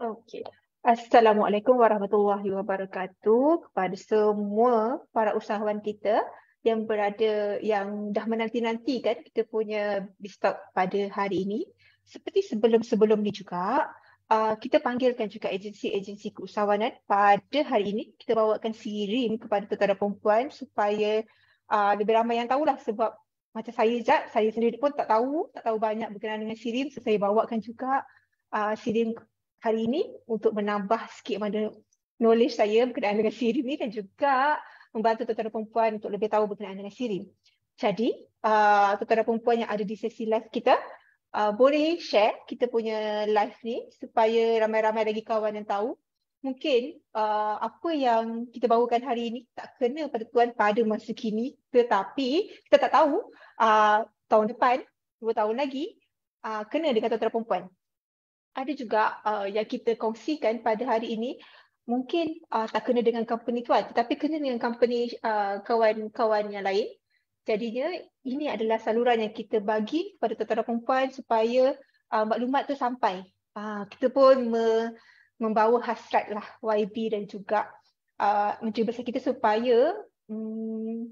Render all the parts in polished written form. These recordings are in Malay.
Okey. Assalamualaikum warahmatullahi wabarakatuh kepada semua para usahawan kita yang dah menanti-nanti kan kita punya Biztalk pada hari ini. Seperti sebelum-sebelum ni juga, kita panggilkan juga agensi-agensi keusahawanan. Pada hari ini kita bawakan Sirim kepada tentara perempuan supaya lebih ramai yang tahulah, sebab macam saya sendiri pun tak tahu banyak berkenaan dengan Sirim. So, saya bawakan juga Sirim hari ini untuk menambah sikit mana knowledge saya berkenaan dengan Sirim ni, dan juga membantu tentara perempuan untuk lebih tahu berkenaan dengan Sirim. Jadi, tentara perempuan yang ada di sesi live kita, boleh share kita punya live ni supaya ramai-ramai lagi kawan yang tahu. Mungkin apa yang kita bawakan hari ini tak kena pada tuan pada masa kini, tetapi kita tak tahu tahun depan, 2 tahun lagi, kena dengan tentara perempuan. Ada juga yang kita kongsikan pada hari ini, mungkin tak kena dengan company tuan, tetapi kena dengan company kawan-kawan yang lain. Jadinya ini adalah saluran yang kita bagi kepada tentara perempuan supaya maklumat tu sampai. Kita pun membawa hasrat lah YB dan juga Menteri Besar kita supaya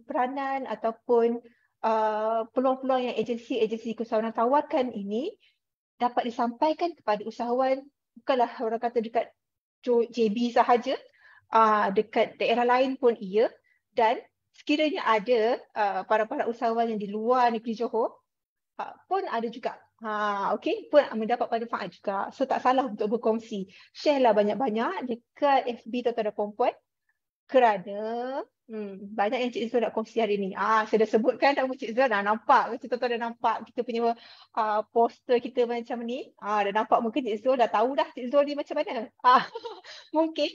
peranan ataupun peluang-peluang yang agensi-agensi keusahawanan tawarkan ini dapat disampaikan kepada usahawan, bukanlah orang kata dekat JB sahaja, dekat daerah lain pun ia, dan sekiranya ada para usahawan yang di luar negeri Johor pun ada juga, pun mendapat manfaat juga. So tak salah untuk berkongsi. Share lah banyak-banyak dekat FB Tentara Perempuan, kerana banyak yang Cik Zul nak kongsi hari ni. Saya dah sebutkan nama Cik Zul, nampak Cik Tonton dah nampak kita punya poster kita macam ni. Dah nampak muka Cik Zul, dah tahu dah Cik Zul ni macam mana. Mungkin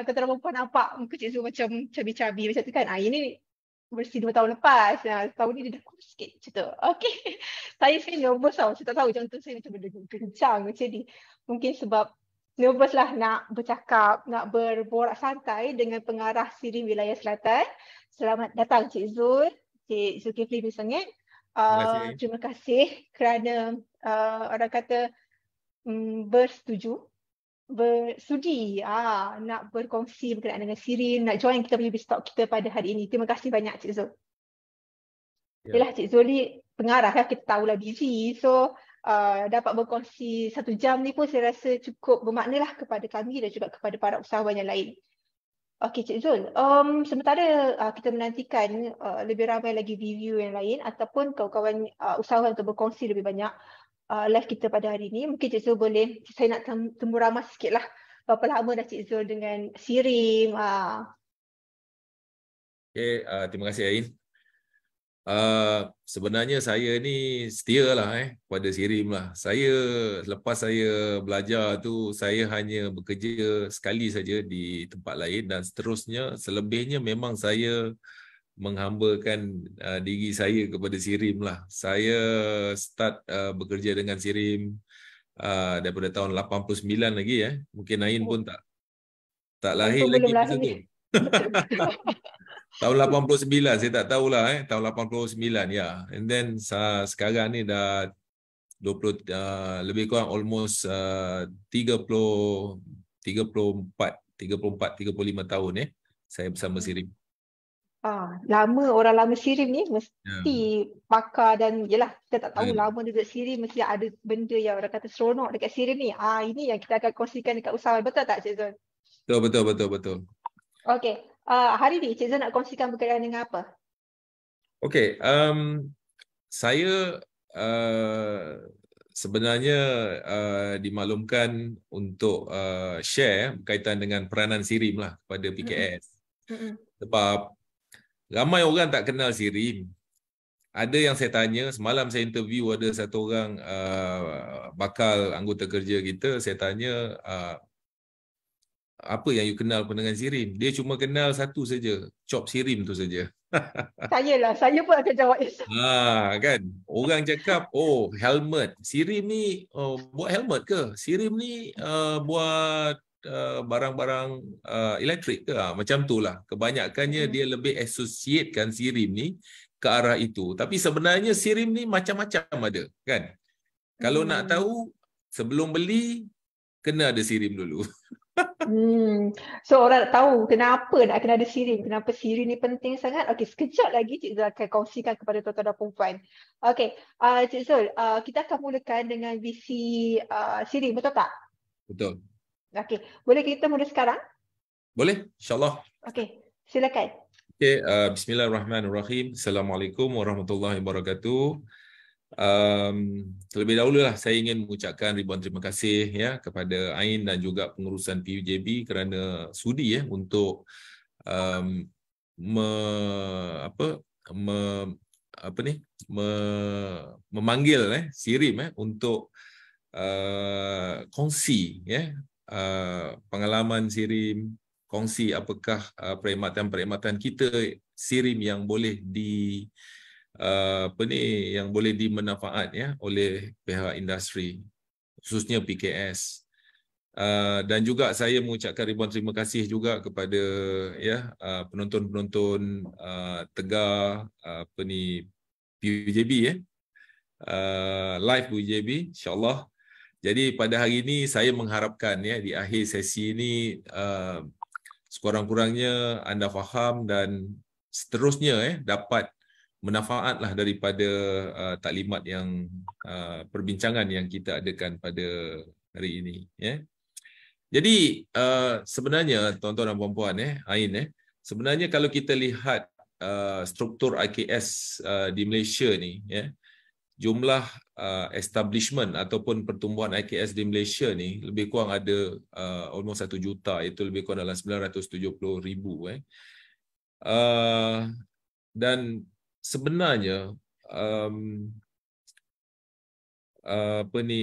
Tentara Perempuan nampak muka Cik Zul macam cabi-cabi macam tu kan. Ini versi 2 tahun lepas. Tahun ni dia dah kurus sikit macam tu. Okay. Saya nervous tau. Saya tak tahu jantung saya macam berdegup-kencang macam ni. Mungkin sebab nervous lah nak bercakap, nak berborak santai dengan pengarah Sirim Wilayah Selatan. Selamat datang Cik Zul, Cik Zulkifli bin Sengit. Terima kasih kerana orang kata bersudi nak berkongsi berkenaan dengan Sirim, nak join kita punya Biztalk kita pada hari ini. Terima kasih banyak Cik Zul. Yalah, Cik Zul ni pengarah kan, kita tahulah busy. So dapat berkongsi 1 jam ni pun saya rasa cukup bermakna lah kepada kami dan juga kepada para usahawan yang lain. Okey Cik Zul, sementara kita menantikan lebih ramai lagi review yang lain ataupun kawan-kawan usahawan untuk berkongsi lebih banyak live kita pada hari ini, mungkin Cik Zul boleh, saya nak temu ramah sikit lah, berapa lama dah Cik Zul dengan Sirim? Terima kasih Ain. Sebenarnya saya ni setia lah pada Sirim lah. Lepas saya belajar tu, saya hanya bekerja sekali saja di tempat lain, dan seterusnya selebihnya memang saya menghambakan diri saya kepada Sirim lah. Saya start bekerja dengan Sirim daripada tahun 89 lagi. Mungkin Ain pun tak lahir lagi masa tu. Tahun 89, saya tak tahulah tahun 89 ya. And then sekarang ni dah 20 lebih kurang almost 35 tahun saya bersama Sirim. Lama, orang lama Sirim ni mesti pakar, dan yelah kita tak tahu lama duduk Sirim mesti ada benda yang orang kata seronok dekat Sirim ni. Ini yang kita akan kongsikan dekat usahawan, betul tak Cik Zul? Betul. Okey. Hari ni Cik Zul nak kongsikan berkaitan dengan apa? Okey, saya sebenarnya dimaklumkan untuk share berkaitan dengan peranan Sirim lah kepada PKS. Sebab ramai orang tak kenal Sirim. Ada yang saya tanya, semalam saya interview ada satu orang bakal anggota kerja kita, saya tanya apa yang you kenal dengan Sirim? Dia cuma kenal satu saja, chop Sirim tu saja. Saya pun akan jawab itu. Kan? Orang cakap, helmet. Sirim ni buat helmet ke? Sirim ni buat barang-barang elektrik ke? Macam tu lah. Kebanyakannya dia lebih associatekan Sirim ni ke arah itu. Tapi sebenarnya Sirim ni macam-macam ada. Kan? Kalau nak tahu, sebelum beli, kena ada sirim dulu. So orang nak tahu kenapa nak kena ada sirim, kenapa sirim ni penting sangat. Okey, sekejap lagi Cik Zul akan kongsikan kepada tuan-tuan dan puan. Okey, Cik Zul, kita akan mulakan dengan visi sirim, betul tak? Betul. Okey, boleh kita mula sekarang? Boleh, insyaAllah. Okey, silakan. Okay, Bismillahirrahmanirrahim. Assalamualaikum warahmatullahi wabarakatuh. Terlebih dahulu lah saya ingin mengucapkan ribuan terima kasih ya kepada Ain dan juga pengurusan PUJB kerana sudi untuk memanggil Sirim untuk kongsi pengalaman Sirim, kongsi apakah perkhidmatan-perkhidmatan kita Sirim yang boleh yang boleh dimanfaat oleh pihak industri, khususnya PKS. Dan juga saya mengucapkan ribuan terima kasih juga kepada penonton-penonton Tegar PUJB live PUJB, insyaAllah. Jadi pada hari ini saya mengharapkan di akhir sesi ini sekurang-kurangnya anda faham dan seterusnya dapat manfaatlah daripada taklimat yang perbincangan yang kita adakan pada hari ini Jadi sebenarnya tuan-tuan dan puan-puan Ain sebenarnya kalau kita lihat struktur IKS di Malaysia ni jumlah establishment ataupun pertumbuhan IKS di Malaysia ni lebih kurang ada almost 1 juta, iaitu lebih kurang dalam 970,000 dan sebenarnya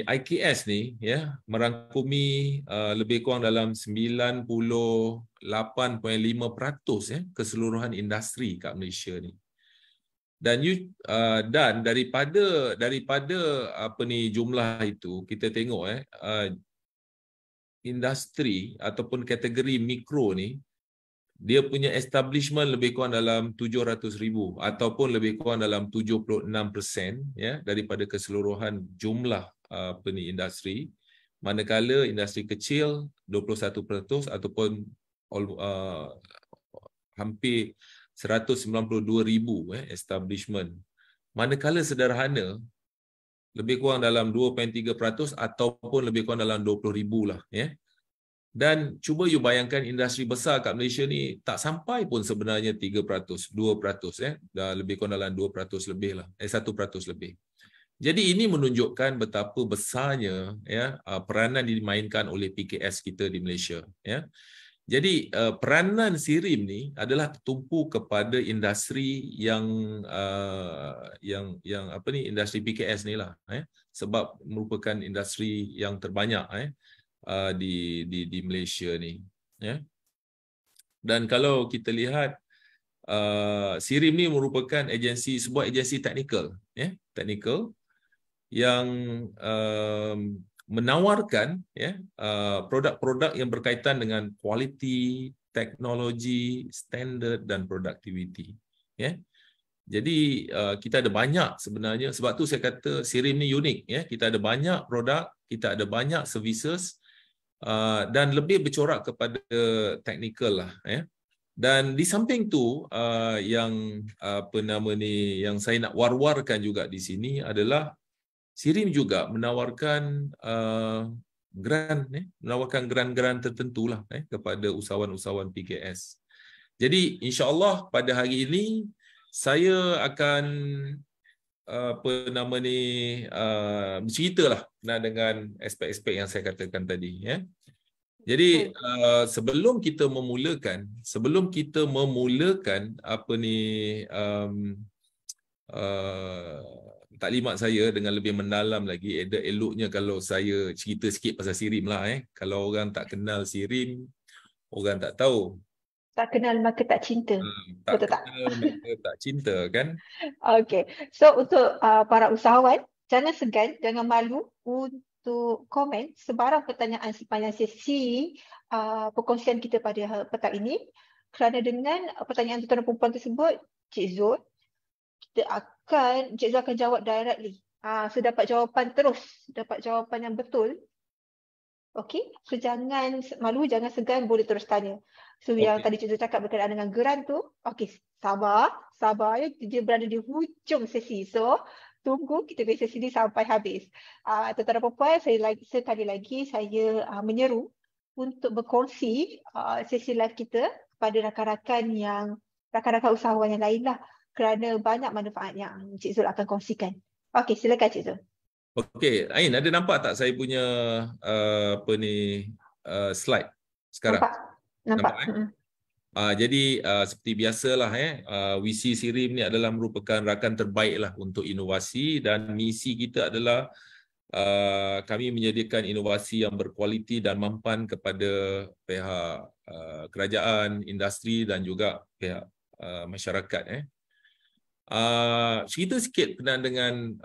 IKS ni merangkumi lebih kurang dalam 98.5% keseluruhan industri kat Malaysia ni. Dan daripada jumlah itu kita tengok industri ataupun kategori mikro ni dia punya establishment lebih kurang dalam 700,000 ataupun lebih kurang dalam 76% daripada keseluruhan jumlah industri, manakala industri kecil 21% ataupun hampir 192,000 establishment, manakala sederhana lebih kurang dalam 2.3% ataupun lebih kurang dalam 20,000 lah Dan cuba you bayangkan industri besar kat Malaysia ni tak sampai pun sebenarnya 3%, 2%, dah lebih kurang dalam 2% lebih lah, 1% lebih. Jadi ini menunjukkan betapa besarnya peranan dimainkan oleh PKS kita di Malaysia Jadi peranan Sirim ni adalah tertumpu kepada industri yang industri PKS ni lah sebab merupakan industri yang terbanyak di Malaysia ni Dan kalau kita lihat Sirim ni merupakan sebuah agensi teknikal yang menawarkan produk-produk yang berkaitan dengan kualiti, teknologi, standard dan produktiviti Jadi kita ada banyak sebenarnya, sebab tu saya kata Sirim ni unik kita ada banyak produk, kita ada banyak services dan lebih bercorak kepada teknikal lah Dan di samping tu yang yang saya nak war-warkan juga di sini adalah Sirim juga menawarkan grant tertentulah kepada usahawan-usahawan PKS. Jadi insya-Allah pada hari ini saya akan berceritalah dengan aspek-aspek yang saya katakan tadi Jadi sebelum kita memulakan taklimat saya dengan lebih mendalam lagi, eloknya kalau saya cerita sikit pasal Sirim lah Kalau orang tak kenal Sirim, orang tak tahu. Tak kenal maka tak cinta. Tak Betul tak? kenal maka tak cinta kan? Okey. So untuk para usahawan, jangan segan, jangan malu untuk komen sebarang pertanyaan sepanjang sesi perkongsian kita pada petang ini. Kerana dengan pertanyaan tuan-tuan dan perempuan tersebut, Cik Zul akan jawab directly. So dapat jawapan yang betul Okey, so jangan malu, jangan segan, boleh terus tanya. So yang Okey. tadi Cikgu cakap berkenaan dengan geran tu, okey, sabar ya, dia berada di hujung sesi. So tunggu kita punya sesi ni sampai habis. Tuan-tuan dan puan, sekali lagi saya menyeru untuk berkongsi sesi live kita kepada rakan-rakan usahawan yang lain lah, kerana banyak manfaat yang Cik Zul akan kongsikan. Okey, silakan Cik Zul. Okey, Ain, ada nampak tak saya punya slide sekarang? Nampak. Nampak? Jadi seperti biasalah WC Sirim ni adalah merupakan rakan terbaik lah untuk inovasi, dan misi kita adalah kami menyediakan inovasi yang berkualiti dan mampan kepada pihak kerajaan, industri dan juga pihak masyarakat. Cerita sikit berkenaan dengan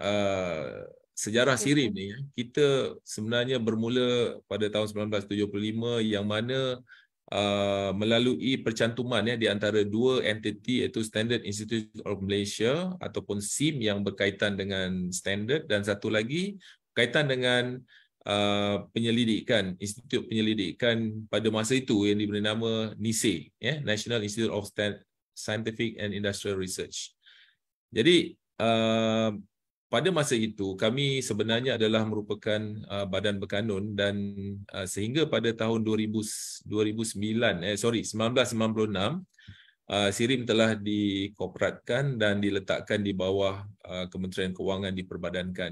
sejarah Sirim ni. Kita sebenarnya bermula pada tahun 1975, yang mana melalui percantuman di antara dua entiti, iaitu Standard Institute of Malaysia ataupun SIM yang berkaitan dengan standard, dan satu lagi berkaitan dengan penyelidikan, Institut Penyelidikan pada masa itu yang diberi nama NISE, National Institute of Scientific and Industrial Research. Jadi pada masa itu kami sebenarnya adalah merupakan badan berkanun, dan sehingga pada tahun 1996 Sirim telah dikoperatkan dan diletakkan di bawah Kementerian Kewangan, diperbadankan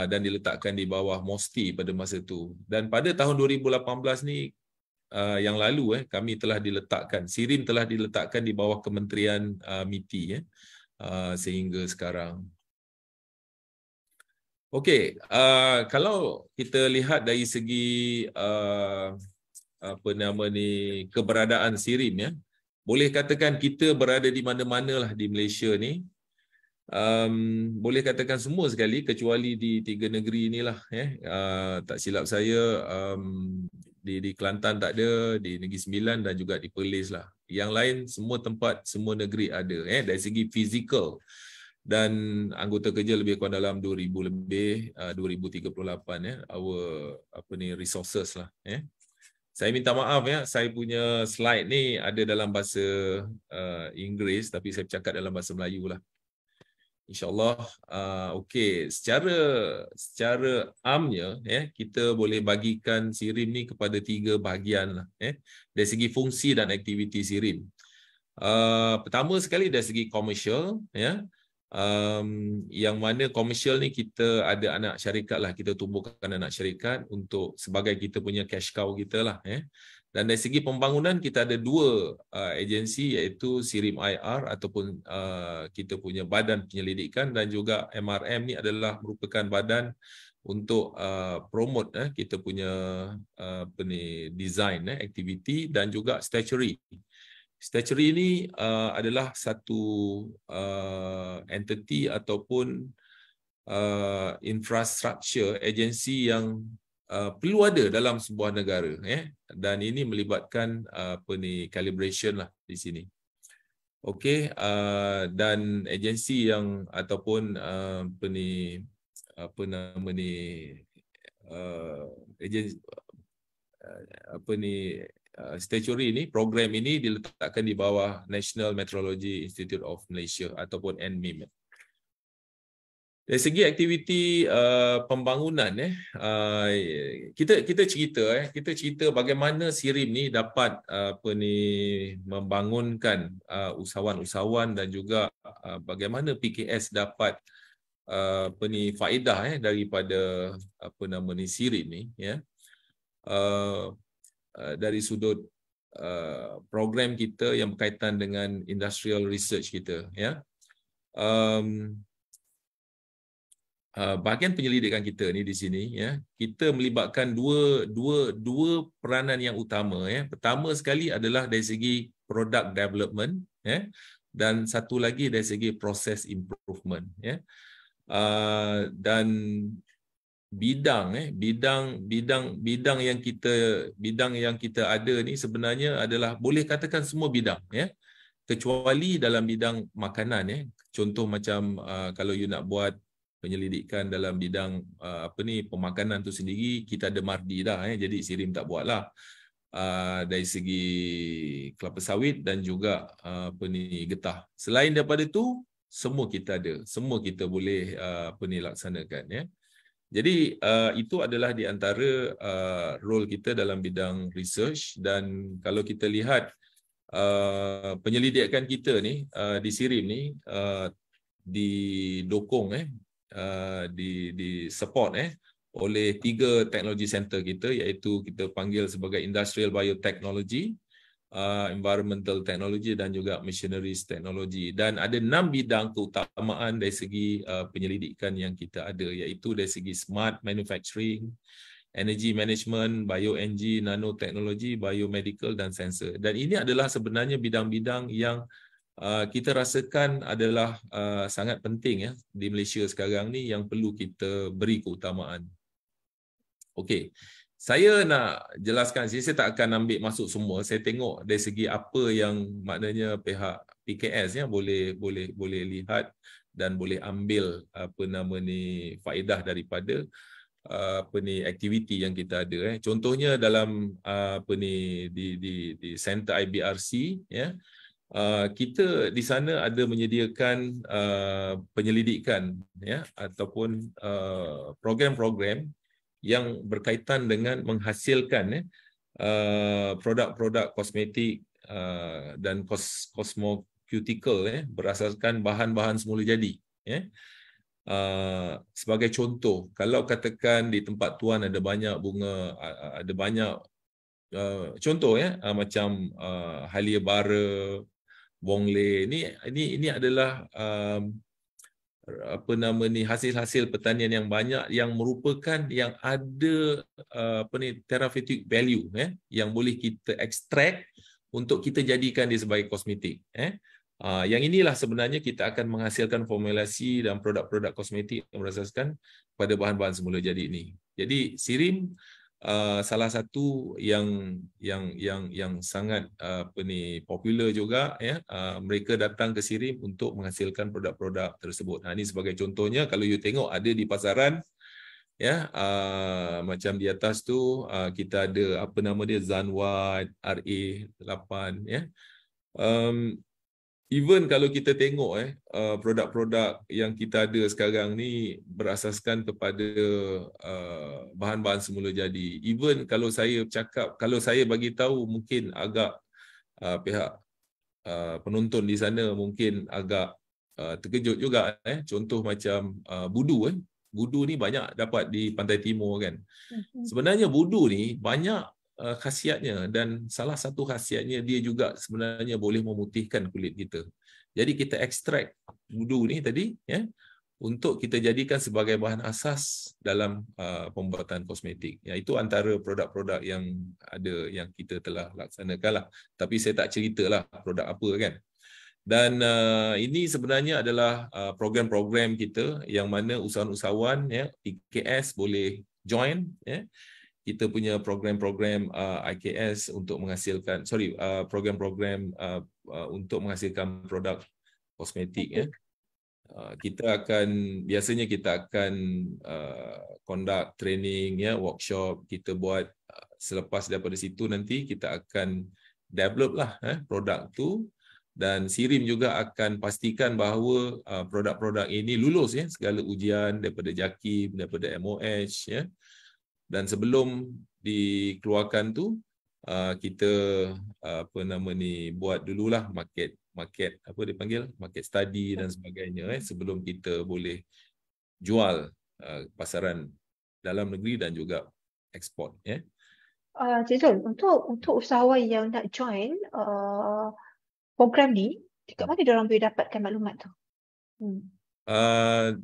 dan diletakkan di bawah MOSTI pada masa itu. Dan pada tahun 2018 ni yang lalu kami telah diletakkan, Sirim telah diletakkan di bawah Kementerian MITI sehingga sekarang. Okey, kalau kita lihat dari segi keberadaan Sirim, boleh katakan kita berada di mana-mana lah di Malaysia ni. Boleh katakan semua sekali kecuali di 3 negeri inilah. Tak silap saya di Kelantan tak ada, di Negeri Sembilan dan juga di Perlis lah. Yang lain semua tempat, semua negeri ada dari segi fizikal. Dan anggota kerja lebih kurang dalam 2000 lebih, 2038 our resources lah. Saya minta maaf saya punya slide ni ada dalam bahasa Inggeris, tapi saya bercakap dalam bahasa Melayu lah. InsyaAllah. Okey, secara amnya kita boleh bagikan Sirim ni kepada 3 bahagian lah, dari segi fungsi dan aktiviti Sirim. Pertama sekali dari segi komersial, yang mana komersial ni kita ada anak syarikat lah, kita tumbuhkan anak syarikat untuk sebagai kita punya cash cow kita lah. Dan dari segi pembangunan kita ada 2 agensi, iaitu Sirim IR ataupun kita punya badan penyelidikan, dan juga MRM ni adalah merupakan badan untuk promote kita punya design aktiviti, dan juga statutory. Statutory ini adalah satu entiti ataupun infrastruktur agensi yang perlu ada dalam sebuah negara, dan ini melibatkan calibration lah di sini. Okey, dan agensi yang ataupun statutory ini, program ini diletakkan di bawah National Meteorology Institute of Malaysia ataupun NMIM. Dari segi aktiviti pembangunan, kita cerita bagaimana Sirim ni dapat membangunkan usahawan-usahawan, dan juga bagaimana PKS dapat faedah daripada Sirim ni, dari sudut program kita yang berkaitan dengan industrial research kita. Bahagian penyelidikan kita ni di sini, kita melibatkan dua peranan yang utama. Pertama sekali adalah dari segi product development, dan satu lagi dari segi process improvement. Dan bidang yang kita ada ni sebenarnya adalah, boleh katakan semua bidang, kecuali dalam bidang makanan. Contoh macam kalau you nak buat penyelidikan dalam bidang pemakanan tu sendiri, kita ada Mardi dah, jadi SIRIM tak buatlah. Dari segi kelapa sawit dan juga getah. Selain daripada tu, semua kita ada, semua kita boleh laksanakan, ya. Jadi itu adalah di antara role kita dalam bidang research. Dan kalau kita lihat penyelidikan kita ni di SIRIM ni didukung di support oleh 3 teknologi center kita, iaitu kita panggil sebagai Industrial Biotechnology, Environmental Technology dan juga Machineries Technology. Dan ada 6 bidang keutamaan dari segi penyelidikan yang kita ada, iaitu dari segi Smart Manufacturing, Energy Management, Bioenergy, Nanotechnology, Biomedical dan Sensor. Dan ini adalah sebenarnya bidang-bidang yang kita rasakan adalah sangat penting, ya, di Malaysia sekarang ni, yang perlu kita beri keutamaan. Okey, saya nak jelaskan, saya tak akan ambil masuk semua. Saya tengok dari segi apa yang maknanya pihak PKS boleh lihat dan boleh ambil faedah daripada aktiviti yang kita ada. Contohnya dalam di Center IBRC, ya. Kita di sana ada menyediakan penyelidikan, ya, ataupun program-program yang berkaitan dengan menghasilkan produk-produk kosmetik dan cosmeceutical, berasaskan bahan-bahan semula jadi. Sebagai contoh, kalau katakan di tempat tuan ada banyak bunga, ada banyak contoh, macam Halia Bara, Bongle, ini adalah hasil-hasil pertanian yang banyak yang merupakan yang ada therapeutic value, yang boleh kita ekstrak untuk kita jadikan dia sebagai kosmetik. Yang inilah sebenarnya kita akan menghasilkan formulasi dan produk-produk kosmetik yang berasaskan pada bahan-bahan semula jadi ini. Jadi SIRIM salah satu yang sangat popular juga, ya. Mereka datang ke SIRIM untuk menghasilkan produk-produk tersebut. Ini sebagai contohnya, kalau you tengok ada di pasaran, ya, macam di atas tu kita ada Zanwat RA8, ya. Even kalau kita tengok produk-produk yang kita ada sekarang ni berasaskan kepada bahan-bahan semula jadi. Even kalau saya cakap, kalau saya bagi tahu, mungkin agak pihak penonton di sana mungkin agak terkejut juga. Contoh macam budu. Budu ni banyak dapat di Pantai Timur, kan. Sebenarnya budu ni banyak khasiatnya, dan salah satu khasiatnya dia juga sebenarnya boleh memutihkan kulit kita. Jadi kita ekstrak budu ni tadi, ya, untuk kita jadikan sebagai bahan asas dalam pembuatan kosmetik. Ya, itu antara produk-produk yang ada yang kita telah laksanakan lah. Tapi saya tak ceritalah produk apa, kan. Dan ini sebenarnya adalah program-program kita yang mana usahawan-usahawan, ya, IKS boleh join, ya. Kita punya program-program IKS untuk menghasilkan, program-program untuk menghasilkan produk kosmetik, ya. Biasanya kita akan conduct training, ya, workshop. Kita buat, selepas daripada situ nanti kita akan develop lah produk tu, dan SIRIM juga akan pastikan bahawa produk-produk ini lulus, ya, segala ujian daripada JAKIM, daripada MOH, ya. Dan sebelum dikeluarkan tu, kita buat dululah market market study dan sebagainya, sebelum kita boleh jual pasaran dalam negeri dan juga ekspor, ya. Cik Zul, untuk usahawan yang nak join program ni, dekat mana diorang boleh dapatkan maklumat tu?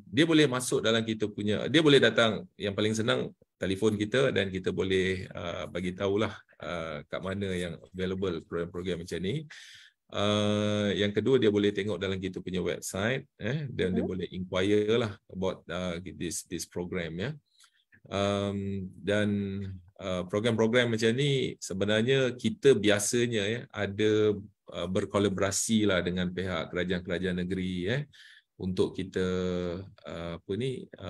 Dia boleh masuk dalam kita punya, dia boleh datang, yang paling senang telefon kita, dan kita boleh bagi tahulah kat mana yang available program-program macam ni. Yang kedua, dia boleh tengok dalam kita punya website, dan dia boleh inquire lah about this program, ya. Dan program-program macam ni sebenarnya kita biasanya, ya, ada berkolaborasi lah dengan pihak kerajaan-kerajaan negeri, untuk kita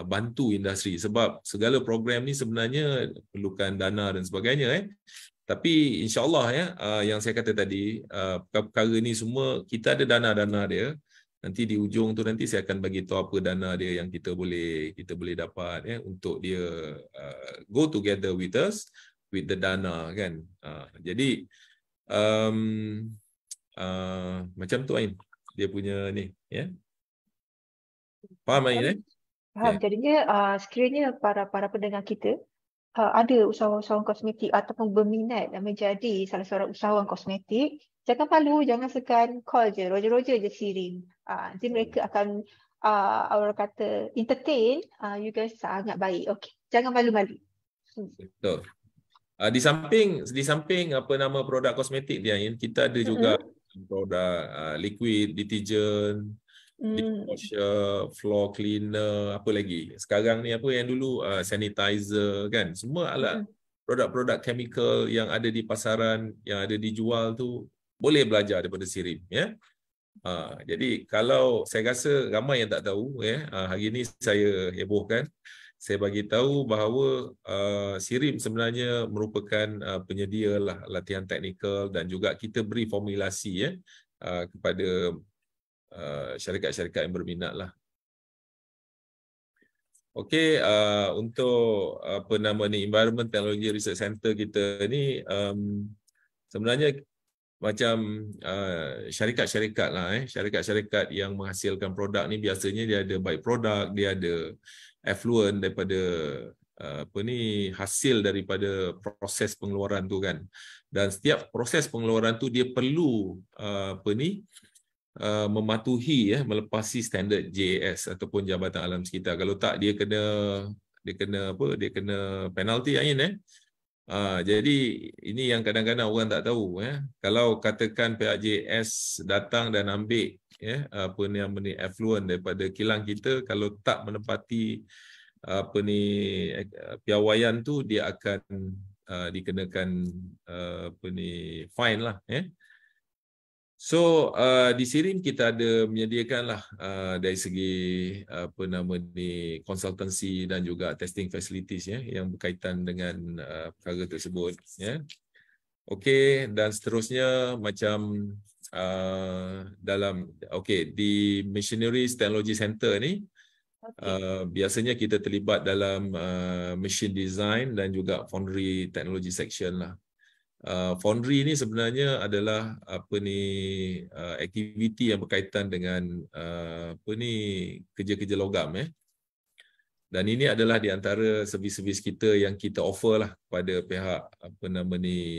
bantu industri, sebab segala program ni sebenarnya perlukan dana dan sebagainya. Tapi insya-Allah yang saya kata tadi, perkara ni semua kita ada dana-dana dia. Nanti di ujung tu nanti saya akan bagi tahu apa dana dia yang kita boleh dapat untuk dia go together with us with the dana kan. Jadi macam tu Ain dia punya ni Faham Ain Faham. Okay. Jadinya sekiranya para pendengar kita ada usahawan kosmetik ataupun berminat menjadi salah seorang usahawan kosmetik, jangan malu, jangan segan call je, roger-roger je Sirim. Nanti mereka akan orang kata entertain you guys sangat baik. Okey, jangan malu-malu. Betul. Di samping apa nama produk kosmetik dia kita ada juga produk liquid detergent, dishwasher, floor cleaner, apa lagi sekarang ni, apa yang dulu sanitizer kan, semua alat produk-produk chemical yang ada di pasaran, yang ada dijual tu boleh belajar daripada Sirim jadi kalau saya rasa ramai yang tak tahu hari ni saya hebohkan, saya bagi tahu bahawa Sirim sebenarnya merupakan penyedia latihan teknikal dan juga kita beri formulasi kepada syarikat-syarikat yang berminat lah. Okey, untuk apa nama ni Environment Technology Research Center kita ni sebenarnya macam syarikat-syarikat lah syarikat-syarikat yang menghasilkan produk ni biasanya dia ada by product, dia ada effluent daripada hasil daripada proses pengeluaran tu kan. Dan setiap proses pengeluaran tu dia perlu mematuhi melepasi standard JAS ataupun Jabatan Alam Sekitar. Kalau tak dia kena penalti jadi ini yang kadang-kadang orang tak tahu Kalau katakan pihak JS datang dan ambil effluent daripada kilang kita, kalau tak menepati piawaian tu, dia akan dikenakan fine lah So di Sirim kita ada menyediakanlah dari segi consultancy dan juga testing facilities yang berkaitan dengan perkara tersebut Okey, dan seterusnya macam di Machineries Technology Center ni biasanya kita terlibat dalam machine design dan juga foundry technology section lah. Foundry ni sebenarnya adalah aktiviti yang berkaitan dengan kerja-kerja logam dan ini adalah di antara servis-servis kita yang kita offer lah kepada pihak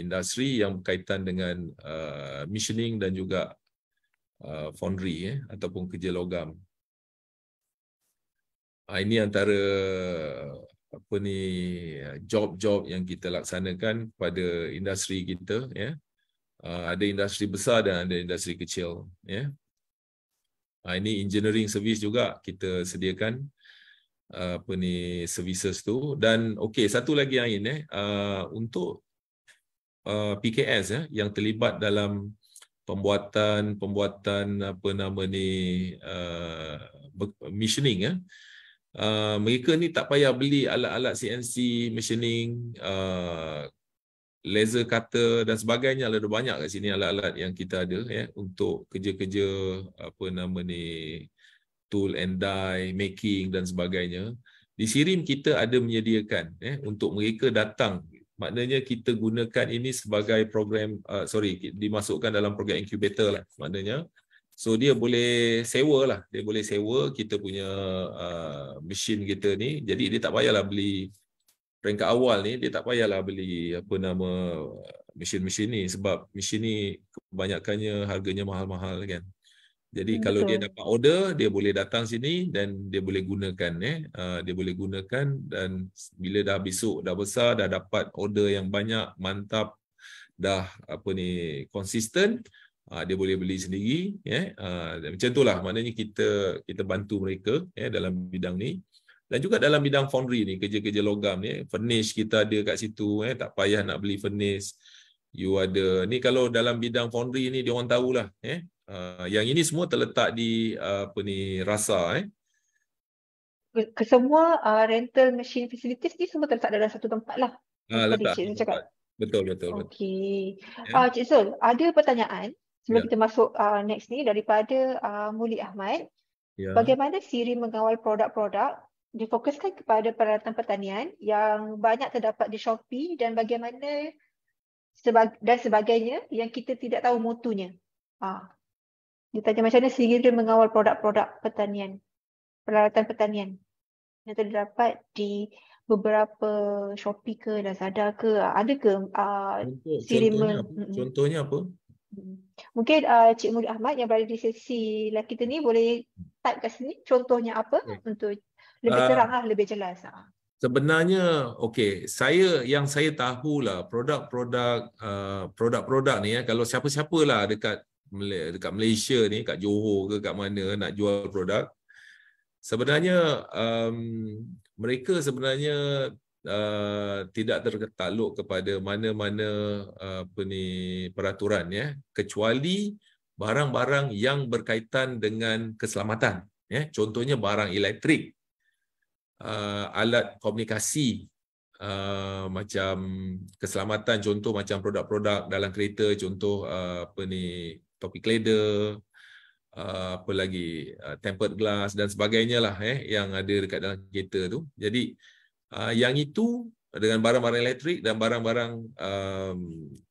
industri yang berkaitan dengan machining dan juga foundry ataupun kerja logam. Ini antara job-job yang kita laksanakan pada industri kita ada industri besar dan ada industri kecil ini engineering service juga kita sediakan services tu. Dan okey, satu lagi yang ini untuk PKS yang terlibat dalam pembuatan machining mereka ni tak payah beli alat-alat CNC machining, laser cutter dan sebagainya. Ada banyak kat sini alat-alat yang kita ada untuk kerja-kerja tool and die making dan sebagainya. Di Sirim kita ada menyediakan untuk mereka datang. Maknanya kita gunakan ini sebagai program dimasukkan dalam program incubator lah maknanya. So dia boleh sewa lah, dia boleh sewa kita punya mesin kita ni. Jadi dia tak payahlah beli peringkat awal ni, dia tak payahlah beli mesin-mesin ni sebab mesin ni kebanyakannya harganya mahal-mahal kan. Jadi kalau dia dapat order, dia boleh datang sini dan dia boleh gunakan dia boleh gunakan, dan bila dah besok dah besar, dah dapat order yang banyak, mantap, dah konsisten, dia boleh beli sendiri macam itulah. Maknanya kita bantu mereka dalam bidang ni. Dan juga dalam bidang foundry ni, kerja-kerja logam ni, furnish kita ada kat situ tak payah nak beli furnish. You ada ni, kalau dalam bidang foundry ni dia orang tahulah Yang ini semua terletak di Rasa. Semua rental machine facilities ni semua terletak dalam satu tempat lah. Tadi Letak Cik di Zul cakap. tempat. Betul. Okey. Ya. Cik Zul, ada pertanyaan sebelum Ya. kita masuk next ni daripada Muli Ahmad. Ya. Bagaimana Siri mengawal produk-produk difokuskan kepada peralatan pertanian yang banyak terdapat di Shopee dan bagaimana dan sebagainya yang kita tidak tahu mutunya. Dia tanya macam mana Siri mengawal produk-produk pertanian, peralatan pertanian yang terdapat di beberapa Shopee ke Lazada ke, ada ke Siri Contohnya apa? Mungkin Cik Muli Ahmad yang berada di sesi lelaki kita ni boleh type kat sini contohnya apa untuk lebih terang lah, lebih jelas. Sebenarnya yang saya tahulah produk-produk ni kalau siapa-siapalah dekat Malaysia ni, kat Johor ke kat mana nak jual produk, sebenarnya mereka sebenarnya tidak tertakluk kepada mana-mana peraturan, kecuali barang-barang yang berkaitan dengan keselamatan, contohnya barang elektrik, alat komunikasi, macam keselamatan, contoh macam produk-produk dalam kereta, contoh topi leather, apa lagi, tempered glass dan sebagainya lah, yang ada dekat dalam kereta tu. Jadi yang itu dengan barang-barang elektrik dan barang-barang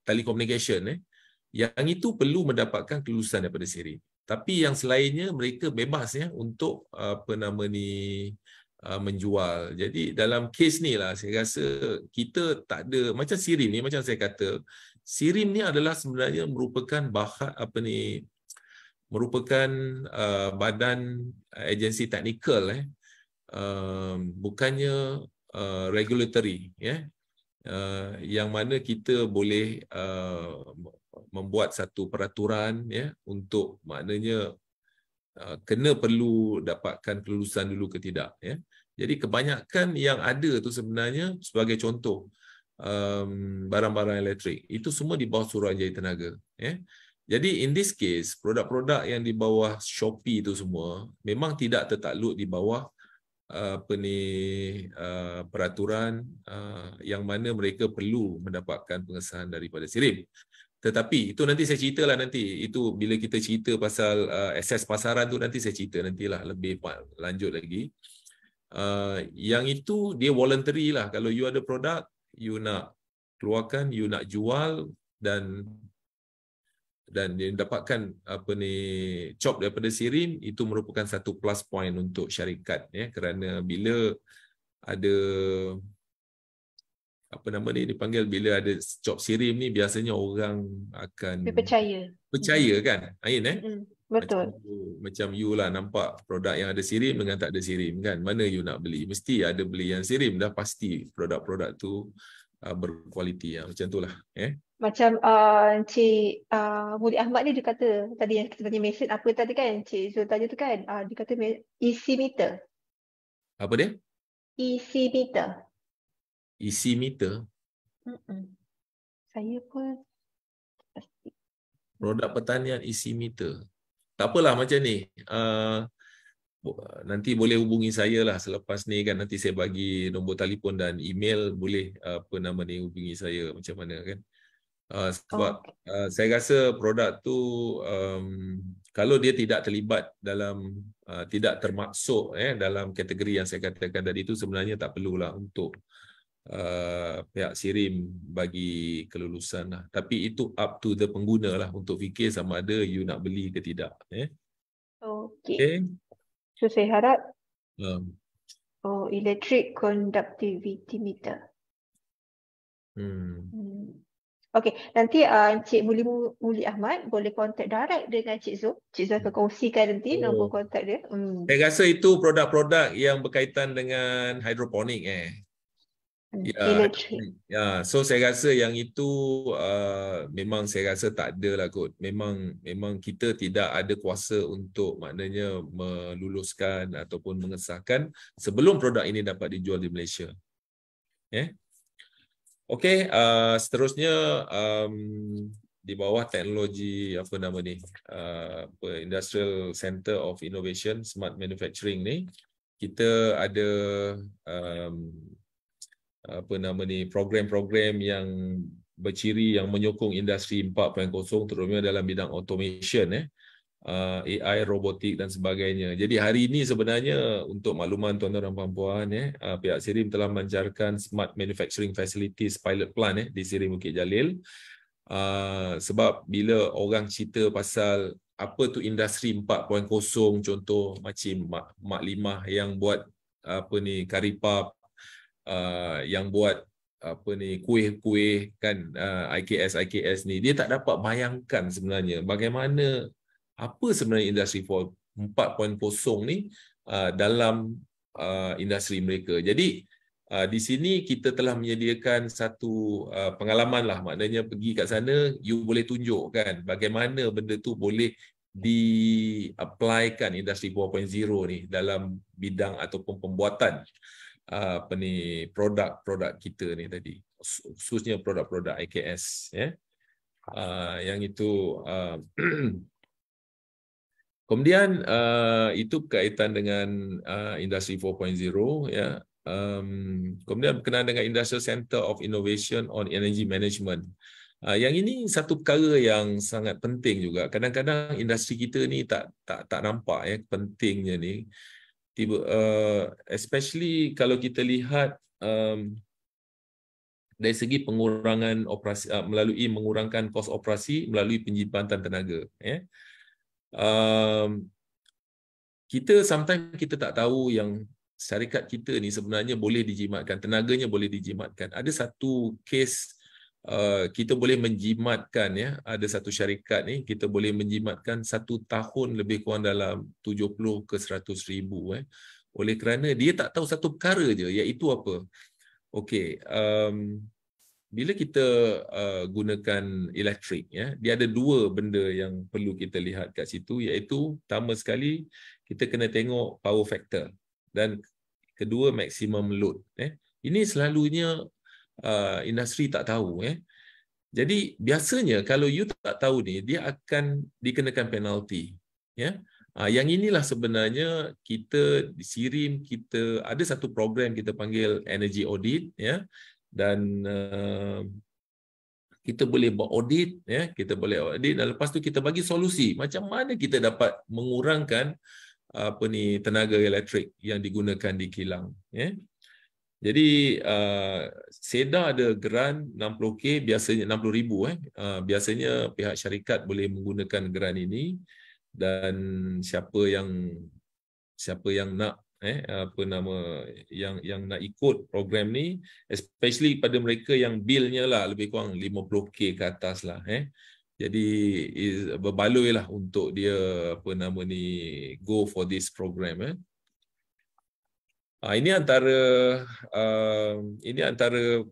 telecommunication, yang itu perlu mendapatkan kelulusan daripada Siri. Tapi yang selainnya mereka bebas untuk menjual. Jadi dalam kes ni lah saya rasa kita tak ada macam Sirim ni, macam saya kata, Sirim ni adalah sebenarnya merupakan merupakan badan agensi teknikal, bukannya regulatory, yang mana kita boleh membuat satu peraturan untuk maknanya kena perlu dapatkan kelulusan dulu ke tidak. Jadi kebanyakan yang ada tu sebenarnya sebagai contoh barang-barang elektrik itu semua di bawah Suruhanjaya Tenaga. Jadi in this case produk-produk yang di bawah Shopee itu semua memang tidak tertakluk di bawah peraturan yang mana mereka perlu mendapatkan pengesahan daripada Sirim. Tetapi itu nanti saya ceritalah nanti. Itu bila kita cerita pasal akses pasaran tu nanti saya cerita nantilah lebih lanjut lagi. Yang itu dia voluntary lah. Kalau you ada produk, you nak keluarkan, you nak jual dan dia dapatkan chop daripada Sirim, itu merupakan satu plus point untuk syarikat, kerana bila ada dipanggil, bila ada chop Sirim ni biasanya orang akan percaya kan, Ain Betul. macam you lah nampak produk yang ada Sirim dengan tak ada Sirim kan, mana you nak beli, mesti ada beli yang Sirim, dah pasti produk-produk tu berkualiti, macam itulah. Macam Cik Muli Ahmad ni dia kata tadi yang kita tanya mesin apa tadi kan, Cik Zul tanya tu kan, dia kata EC meter. Apa dia? EC meter. EC meter? Saya pun produk pertanian EC meter. Tak apalah macam ni. Nanti boleh hubungi saya lah selepas ni kan, nanti saya bagi nombor telefon dan email, boleh hubungi saya macam mana kan. Sebab saya rasa produk tu kalau dia tidak terlibat dalam tidak termasuk dalam kategori yang saya katakan tadi tu, sebenarnya tak perlulah untuk pihak Sirim bagi kelulusan lah. Tapi itu up to the pengguna lah untuk fikir sama ada you nak beli ke tidak. Okay. So saya harap electric conductivity meter. Okey, nanti Encik Muli Ahmad boleh kontak direct dengan Cik Zul. Cik Zul akan kongsikan nanti nombor kontak dia. Saya rasa itu produk-produk yang berkaitan dengan hidroponik. Ya, so saya rasa yang itu memang saya rasa tak ada lah kot. Memang kita tidak ada kuasa untuk maknanya meluluskan ataupun mengesahkan sebelum produk ini dapat dijual di Malaysia. Okey, seterusnya di bawah teknologi apa nama ni, Industrial Center of Innovation Smart Manufacturing ni, kita ada apa nama ni, program-program yang berciri yang menyokong industri 4.0 terutamanya dalam bidang automation, AI, robotik dan sebagainya. Jadi hari ini sebenarnya untuk makluman tuan-tuan dan puan-puan, pihak SIRIM telah melancarkan Smart Manufacturing Facilities Pilot Plant di SIRIM Bukit Jalil. Sebab bila orang cerita pasal apa tu industri 4.0, contoh macam Mak Limah yang buat apa ni karipap, yang buat apa ni kuih-kuih kan, IKS ni, dia tak dapat bayangkan sebenarnya bagaimana apa sebenarnya industri 4.0 ni dalam industri mereka. Jadi di sini kita telah menyediakan satu pengalaman lah, maknanya pergi kat sana you boleh tunjukkan bagaimana benda tu boleh di-applykan industri 4.0 ni dalam bidang ataupun pembuatan apa ni produk-produk kita ni tadi, khususnya produk-produk IKS, yang itu kemudian itu berkaitan dengan industri 4.0, ya. Kemudian berkenaan dengan Industrial Center of Innovation on Energy Management. Yang ini satu perkara yang sangat penting juga. Kadang-kadang industri kita ni tak nampak pentingnya ni. Especially kalau kita lihat dari segi pengurangan operasi, melalui mengurangkan kos operasi melalui penjimatan tenaga, kita sometimes kita tak tahu yang syarikat kita ni sebenarnya boleh dijimatkan, tenaganya boleh dijimatkan. Ada satu kes kita boleh menjimatkan, ada satu syarikat ni kita boleh menjimatkan 1 tahun lebih kurang dalam 70 ke 100 ribu, oleh kerana dia tak tahu satu perkara je, iaitu apa? Okey, bila kita gunakan elektrik, dia ada 2 benda yang perlu kita lihat kat situ, iaitu pertama sekali kita kena tengok power factor dan kedua maximum load. Ini selalunya industri tak tahu. Jadi biasanya kalau you tak tahu ni, dia akan dikenakan penalti. Yang inilah sebenarnya kita di SIRIM, kita ada satu program kita panggil energy audit, dan kita boleh buat audit, kita boleh audit dan lepas tu kita bagi solusi macam mana kita dapat mengurangkan apa ni tenaga elektrik yang digunakan di kilang. Jadi SEDA ada grant 60K, biasanya 60,000, biasanya pihak syarikat boleh menggunakan grant ini, dan siapa yang nak apa nama yang nak ikut program ni, especially pada mereka yang bilnya lah lebih kurang 50K ke atas lah, jadi berbaloi lah untuk dia apa nama ni go for this program. Ini antara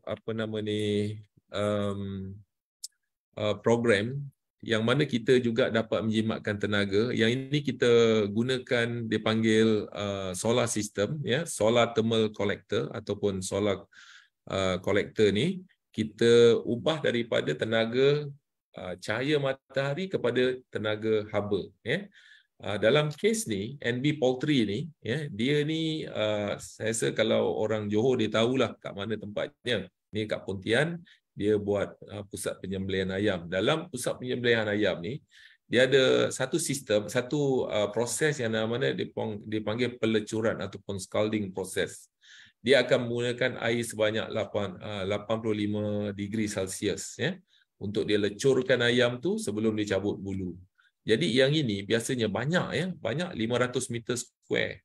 apa nama ni program yang mana kita juga dapat menjimatkan tenaga. Yang ini kita gunakan, dipanggil solar system, solar thermal collector ataupun solar collector ni kita ubah daripada tenaga cahaya matahari kepada tenaga haba. Dalam kes ni NB Poultry ni, dia ni saya rasa kalau orang Johor dia tahulah kat mana tempatnya. Ni kat Pontian, dia buat pusat penyembelihan ayam. Dalam pusat penyembelihan ayam ni, dia ada satu sistem, satu proses yang namanya dipanggil pelecuran ataupun scalding proses. Dia akan menggunakan air sebanyak 85 degree Celsius, untuk dia lecurkan ayam tu sebelum dia cabut bulu. Jadi yang ini biasanya banyak 500 meter square.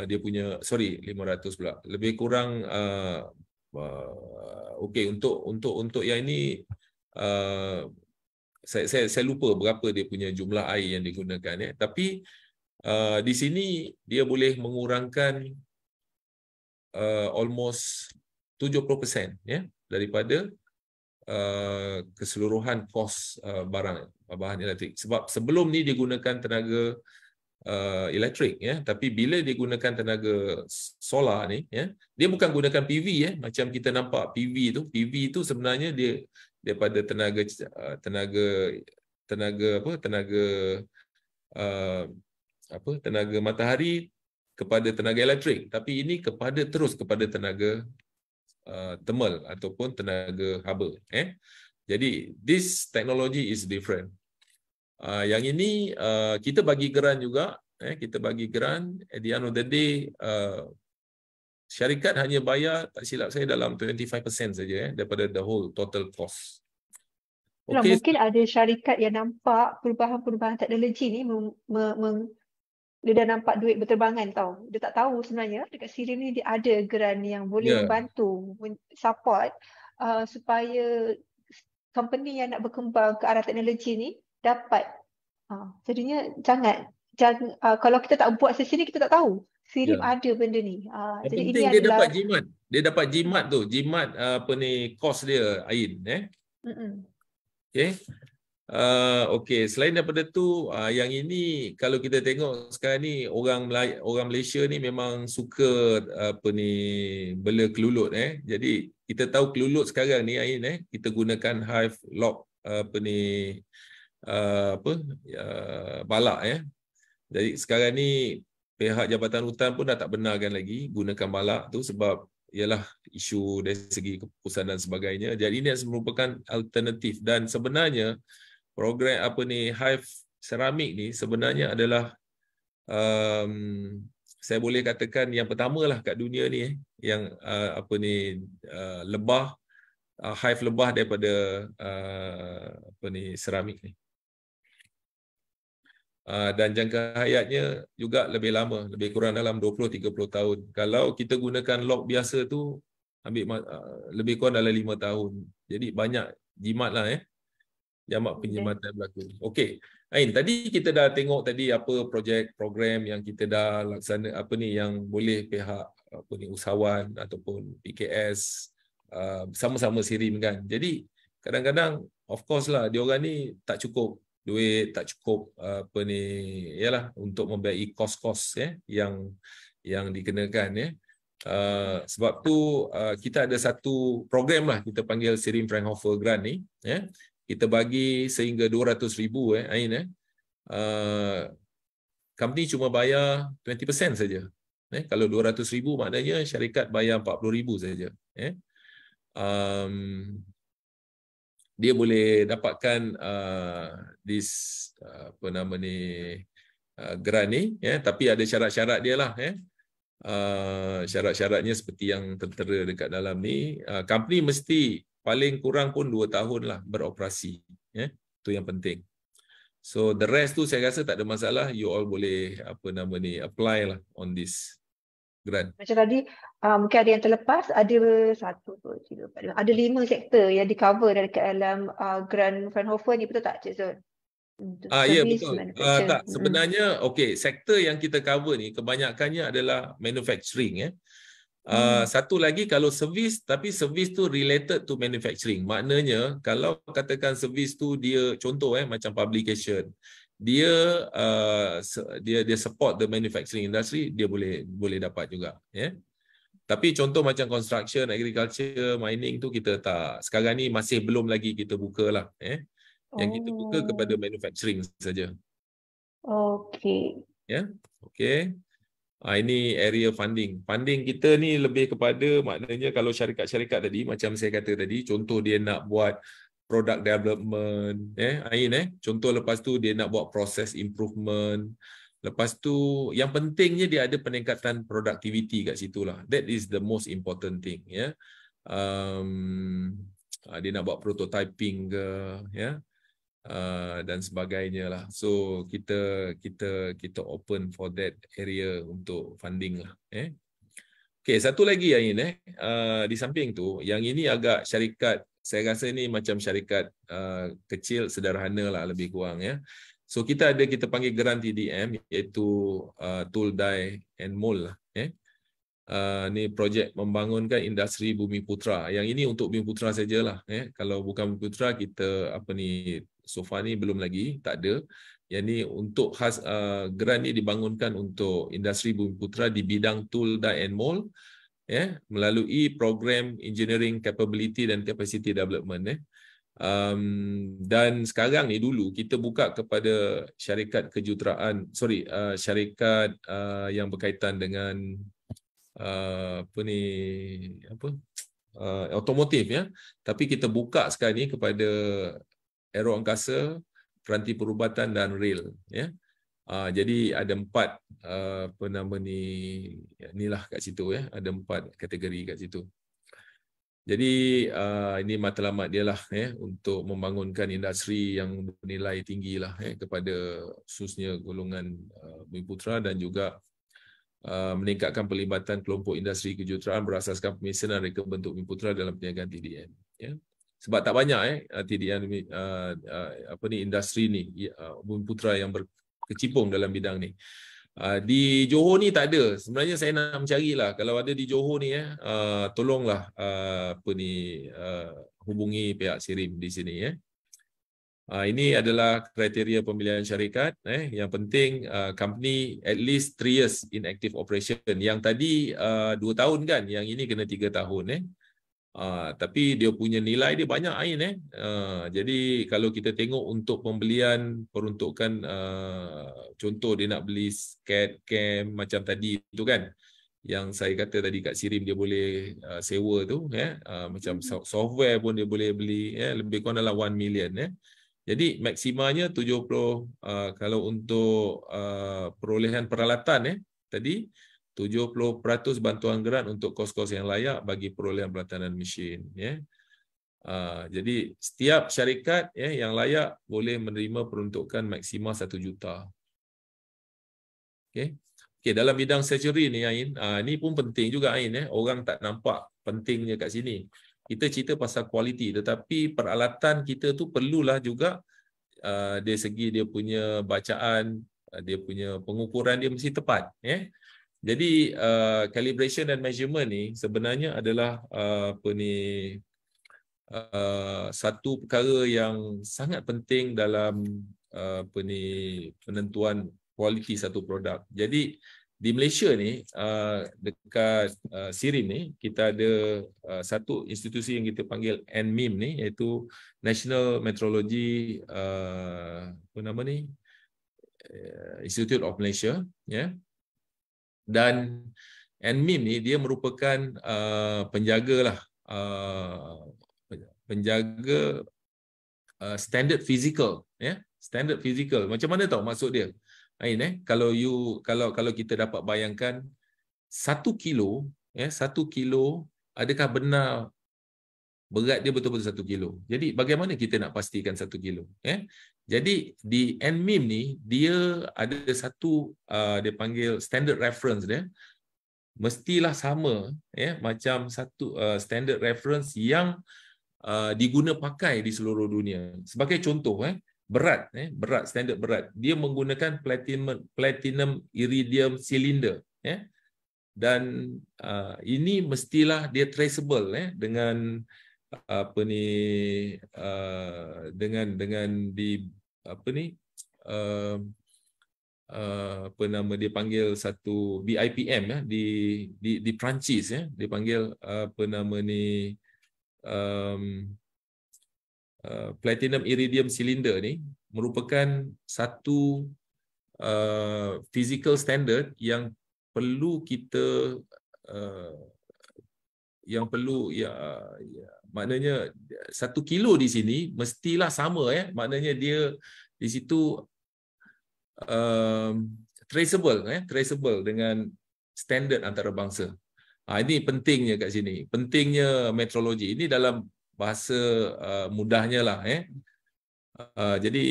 Dia punya 500 pula. Lebih kurang okey, untuk yang ini saya lupa berapa dia punya jumlah air yang digunakan, tapi di sini dia boleh mengurangkan almost 70% daripada keseluruhan kos bahan elektrik. Sebab sebelum ni dia gunakan tenaga elektrik, tapi bila dia gunakan tenaga solar ni, dia bukan gunakan PV, macam kita nampak PV tu sebenarnya dia daripada tenaga matahari kepada tenaga elektrik, tapi ini terus kepada tenaga thermal ataupun tenaga haba. Jadi this technology is different. Yang ini kita bagi grant juga. Kita bagi grant. At the end of the day, syarikat hanya bayar, tak silap saya, dalam 25% saja daripada the whole total cost. Okay. Mungkin ada syarikat yang nampak perubahan-perubahan teknologi ni dia dah nampak duit berterbangan tau. Dia tak tahu sebenarnya dekat Sirim ni dia ada grant yang boleh membantu, support supaya company yang nak berkembang ke arah teknologi ni dapat. Jadinya jangan kalau kita tak buat sini kita tak tahu Sirim ada benda ni. Yang jadi penting ini dia dapat jimat. Dia dapat jimat tu, jimat kos dia, Ain. Okay. Okey, selain daripada tu, yang ini kalau kita tengok sekarang ni orang Malaysia ni memang suka bela kelulut. Jadi kita tahu kelulut sekarang ni, Ain, kita gunakan hive lock balak. Jadi sekarang ni pihak Jabatan Hutan pun dah tak benarkan lagi gunakan balak tu sebab ialah isu dari segi keputusan dan sebagainya. Jadi ini merupakan alternatif dan sebenarnya program hive seramik ni sebenarnya adalah saya boleh katakan yang pertamalah kat dunia ni yang lebah hive lebah daripada seramik ni. Dan jangka hayatnya juga lebih lama, lebih kurang dalam 20-30 tahun. Kalau kita gunakan lock biasa tu lebih kurang dalam 5 tahun. Jadi banyak jimat lah jamak penjimatan berlaku. Okey. Ain, tadi kita dah tengok tadi apa projek program yang kita dah laksana yang boleh pihak usahawan ataupun PKS sama-sama Sirim kan. Jadi kadang-kadang of course lah diorang ni tak cukup duit, tak cukup ialah untuk membiayai kos-kos yang dikenakan sebab tu kita ada satu program lah kita panggil Sirim Fraunhofer Grant ni kita bagi sehingga 200,000 Ain company cuma bayar 20% saja. Kalau 200,000 maknanya syarikat bayar 40,000 saja. Dia boleh dapatkan grant ni tapi ada syarat-syarat dia lah syarat-syaratnya seperti yang tertera dekat dalam ni. Company mesti paling kurang pun 2 tahun lah beroperasi. Itu yang penting. So the rest tu saya rasa tak ada masalah. You all boleh apply lah on this grant. Macam tadi mungkin ada yang terlepas, ada 1, 2, 3, 4, 5. Ada 5 sektor yang di cover dalam grant Fraunhofer ni, betul tak Cik Zul? Ya betul. Tak, sebenarnya okey, sektor yang kita cover ni kebanyakannya adalah manufacturing. Satu lagi kalau servis, tapi servis tu related to manufacturing. Maknanya kalau katakan servis tu dia contoh macam publication, dia support the manufacturing industry, dia boleh dapat juga Tapi contoh macam construction, agriculture, mining tu kita tak, sekarang ni masih belum lagi kita buka lah yang kita buka kepada manufacturing saja. Okey. Okey. Ini area funding. Funding kita ni lebih kepada maknanya kalau syarikat-syarikat tadi macam saya kata tadi, contoh dia nak buat product development, Ain contoh lepas tu dia nak buat process improvement. Lepas tu yang pentingnya dia ada peningkatan productivity kat situlah. That is the most important thing dia nak buat prototyping ke dan sebagainya lah. So kita open for that area untuk funding lah. Okey, satu lagi Ain di samping tu, yang ini agak syarikat, saya rasa ni macam syarikat kecil sederhana lah lebih kurang So kita panggil grant TDM iaitu Tool Die and Mold lah. Ni projek membangunkan industri Bumiputra. Yang ini untuk Bumiputra sajalah. Kalau bukan Bumiputra kita so far ni belum lagi, tak ada. Yang ni untuk khas grant ni dibangunkan untuk industri Bumiputra di bidang tool die and mold melalui program engineering capability dan capacity development Dan sekarang ni dulu kita buka kepada syarikat kejuruteraan, syarikat yang berkaitan dengan otomotif ya. Tapi kita buka sekarang ni kepada aero angkasa, peranti perubatan dan rel ya. Jadi ada 4 inilah kat situ ya, ada 4 kategori kat situ. Jadi ini matlamat dia lah untuk membangunkan industri yang bernilai tinggi lah kepada khususnya golongan Bumiputera, dan juga meningkatkan pelibatan kelompok industri kejuruteraan berasaskan pemisanan reka bentuk Bumiputera dalam perniagaan TDN. Ya. Sebab tak banyak TDN industri ni Bumiputera yang berkecimpung dalam bidang ni. Di Johor ni tak ada. Sebenarnya saya nak mencarilah, kalau ada di Johor ni tolonglah hubungi pihak SIRIM di sini ya. Ini adalah kriteria pemilihan syarikat. Yang penting company at least 3 years in active operation. Yang tadi 2 tahun kan, yang ini kena 3 tahun tapi dia punya nilai dia banyak jadi kalau kita tengok untuk pembelian peruntukan, contoh dia nak beli CAD CAM macam tadi tu kan, yang saya kata tadi kat SIRIM dia boleh sewa tu macam software pun dia boleh beli lebih kurang dalam 1 million Jadi maksimanya 70 kalau untuk perolehan peralatan tadi 70% bantuan geran untuk kos-kos yang layak bagi perolehan peralatan dan mesin jadi setiap syarikat yang layak boleh menerima peruntukan maksimal 1 juta. Okey, dalam bidang statutory ni Ain, ni pun penting juga Ain orang tak nampak pentingnya kat sini. Kita cerita pasal kualiti, tetapi peralatan kita tu perlulah juga dari segi dia punya bacaan, dia punya pengukuran dia mesti tepat Jadi calibration dan measurement ni sebenarnya adalah satu perkara yang sangat penting dalam penentuan kualiti satu produk. Jadi di Malaysia ni dekat SIRIM ni kita ada satu institusi yang kita panggil NMIM ni, iaitu National Metrology Institute of Malaysia Dan NMIM ni dia merupakan penjaga standard physical standard physical. Macam mana tahu maksud dia Ain kalau kita dapat bayangkan 1 kilo 1 kilo adakah benar berat dia betul-betul 1 kilo. Jadi bagaimana kita nak pastikan 1 kilo Jadi di NMIM ni dia ada satu dia panggil standard reference dia mestilah sama macam satu standard reference yang diguna pakai di seluruh dunia. Sebagai contoh berat standard berat dia menggunakan platinum iridium cylinder dan ini mestilah dia traceable dengan dia panggil satu BIPM di Perancis dia panggil platinum iridium cylinder ni merupakan satu physical standard yang perlu kita maknanya 1 kilo di sini mestilah sama maknanya dia di situ traceable dengan standard antarabangsa. Ini pentingnya kat sini, pentingnya metrologi ini dalam bahasa mudahnya lah jadi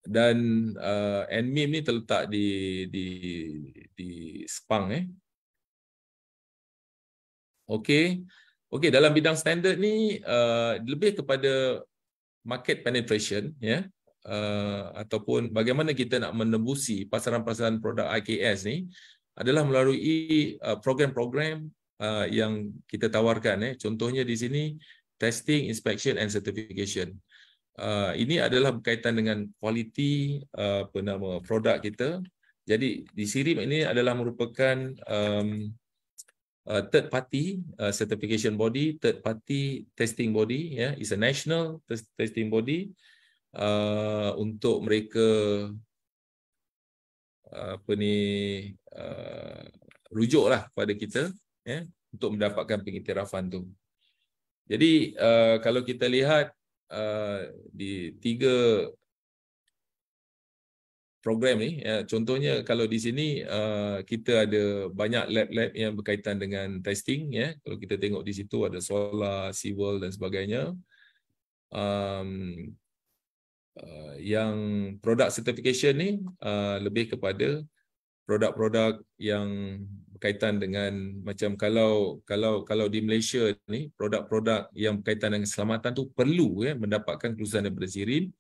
dan NMIM ni terletak di Sepang Okey, dalam bidang standard ni lebih kepada market penetration ataupun bagaimana kita nak menembusi pasaran-pasaran produk IKS ni adalah melalui program-program yang kita tawarkan contohnya di sini testing, inspection and certification. Ini adalah berkaitan dengan kualiti produk kita. Jadi di SIRIM ini adalah merupakan third party certification body, third party testing body, ya, is a national testing body untuk mereka apa ni rujuklah pada kita, ya, untuk mendapatkan pengiktirafan tu. Jadi kalau kita lihat di 3 program ni, ya, contohnya kalau di sini kita ada banyak lab-lab yang berkaitan dengan testing, ya. Kalau kita tengok di situ ada solar, civil dan sebagainya. Yang product certification ni lebih kepada produk-produk yang berkaitan dengan macam kalau di Malaysia ni produk-produk yang berkaitan dengan keselamatan tu perlu, ya, mendapatkan kelulusan daripada SIRIM,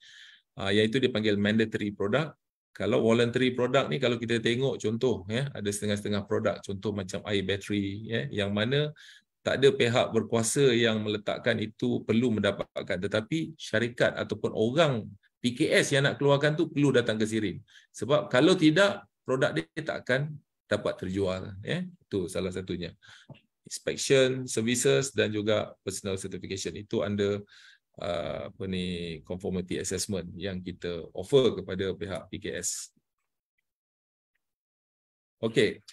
iaitu dipanggil mandatory product. Kalau voluntary product ni kalau kita tengok contoh, ya, ada setengah-setengah produk, contoh macam air bateri, ya, yang mana tak ada pihak berkuasa yang meletakkan itu perlu mendapatkan, tetapi syarikat ataupun orang PKS yang nak keluarkan tu perlu datang ke SIRIM. Sebab kalau tidak, produk dia tak akan dapat terjual, ya. Itu salah satunya. Inspection, services dan juga personal certification itu under apa ni, conformity assessment yang kita offer kepada pihak PKS. Okey.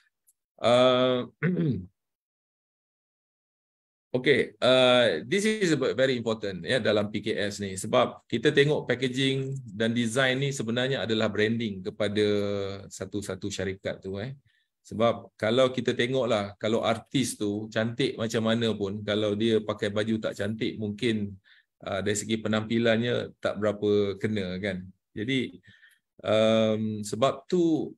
Okay, this is very important, ya, dalam PKS ni, sebab kita tengok packaging dan design ni sebenarnya adalah branding kepada satu-satu syarikat tu, sebab kalau kita tengoklah, kalau artis tu cantik macam mana pun, kalau dia pakai baju tak cantik, mungkin dari segi penampilannya tak berapa kena, kan. Jadi sebab tu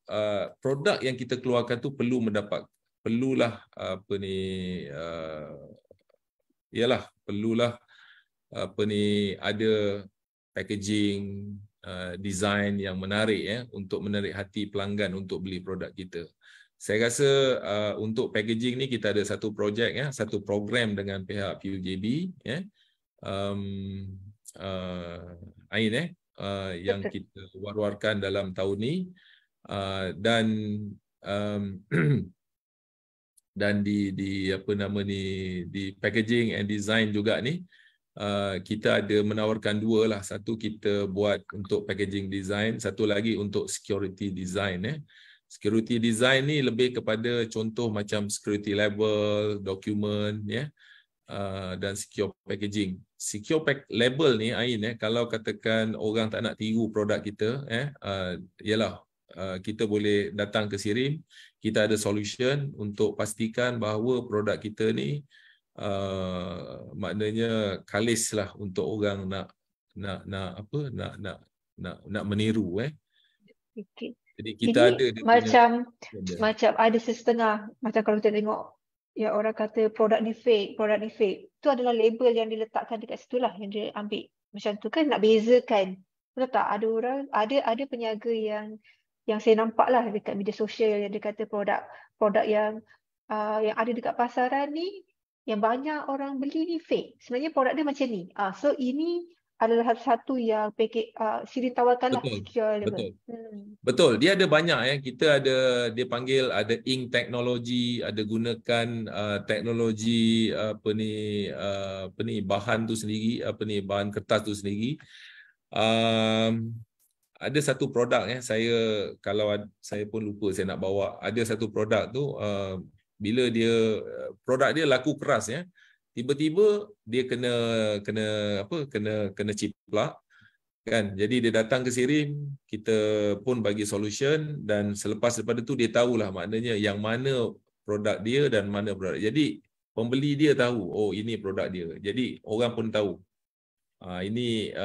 produk yang kita keluarkan tu perlulah apa ni, perlulah apa ni, ada packaging, design yang menarik, ya, untuk menarik hati pelanggan untuk beli produk kita. Saya rasa untuk packaging ni kita ada satu projek, ya, satu program dengan pihak PUJB, ya, Ain, yang kita war-warkan dalam tahun ni, dan dan di apa nama ni, di packaging and design juga ni, kita ada menawarkan 2 lah. Satu kita buat untuk packaging design, satu lagi untuk security design. Security design ni lebih kepada contoh macam security label, dokumen, ya, dan secure packaging. Secure label ni, Ain, kalau katakan orang tak nak tiru produk kita, ialah kita boleh datang ke SIRIM, kita ada solution untuk pastikan bahawa produk kita ni maknanya kalis lah untuk orang nak meniru, Okay. Jadi kita Jadi ada macam ada setengah, macam kalau kita tengok ya, orang kata produk ni fake, itu adalah label yang diletakkan dekat situ lah, yang dia ambil macam tu, kan, nak bezakan. Betul tak? Ada orang, ada peniaga yang saya nampak lah dekat media sosial yang dia kata produk yang ada dekat pasaran ni, yang banyak orang beli ni fake. Sebenarnya produk dia macam ni. So ini adalah satu yang SIRIM tawarkan lah, secure label. Betul, dia ada banyak, ya. Kita ada, dia panggil ada ink teknologi, ada gunakan teknologi apa ni bahan tu sendiri, bahan kertas tu sendiri. Ada satu produk, saya pun lupa saya nak bawa. Ada satu produk tu bila produk dia laku keras, ya. Tiba-tiba dia kena ciplak, kan. Jadi dia datang ke SIRIM, kita pun bagi solution, dan selepas daripada tu dia tahulah maknanya yang mana produk dia dan mana produk. Jadi pembeli dia tahu, oh ini produk dia. Jadi orang pun tahu. Ini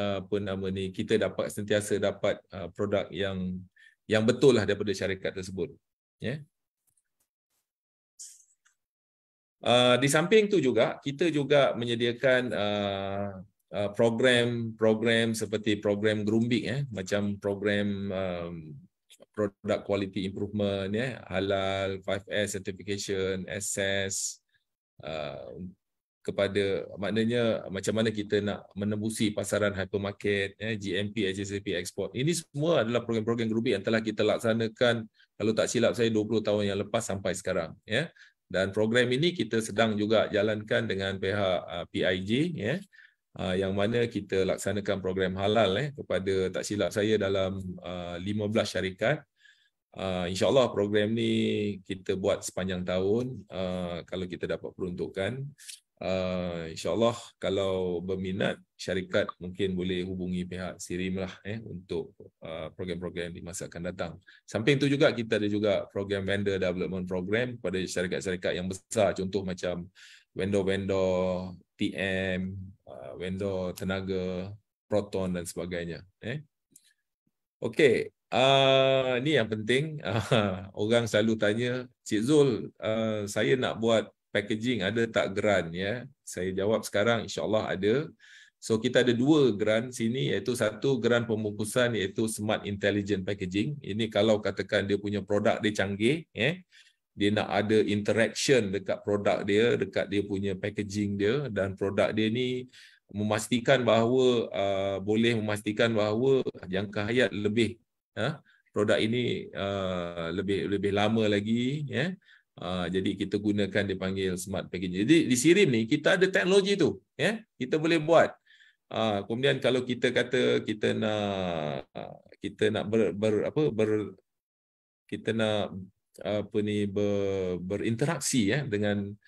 kita sentiasa dapat produk yang betul lah daripada syarikat tersebut, ya. Di samping tu juga kita juga menyediakan program seperti program Grumbik, macam program product quality improvement, halal, 5S certification, SS, kepada maknanya macam mana kita nak menembusi pasaran hypermarket, GMP, HACCP export. Ini semua adalah program-program Grumbik yang telah kita laksanakan, kalau tak silap saya 20 tahun yang lepas sampai sekarang, ya. Dan program ini kita sedang juga jalankan dengan pihak PIJ, ya, yang mana kita laksanakan program halal kepada, tak silap saya, dalam 15 syarikat. InsyaAllah program ni kita buat sepanjang tahun. Kalau kita dapat peruntukan, InsyaAllah kalau berminat syarikat mungkin boleh hubungi pihak SIRIM lah untuk program-program di masa akan datang. Samping itu juga kita ada juga program vendor development program pada syarikat-syarikat yang besar, contoh macam vendor-vendor TM, vendor tenaga, Proton dan sebagainya. Okey, ni yang penting. Orang selalu tanya, Cik Zul, saya nak buat packaging, ada tak grant, ya? Saya jawab sekarang, insyaAllah ada. So kita ada 2 grant sini, iaitu satu grant pembungkusan iaitu Smart Intelligent Packaging. Ini kalau katakan dia punya produk dia canggih, dia nak ada interaction dekat produk dia, dekat dia punya packaging dia, dan produk dia ni memastikan bahawa boleh memastikan bahawa jangka hayat lebih, produk ini lebih lama lagi, ya. Jadi kita gunakan dipanggil smart packaging. Jadi di SIRIM ni kita ada teknologi tu, ya, kita boleh buat. Kemudian kalau kita kata kita nak berinteraksi, ya, dengan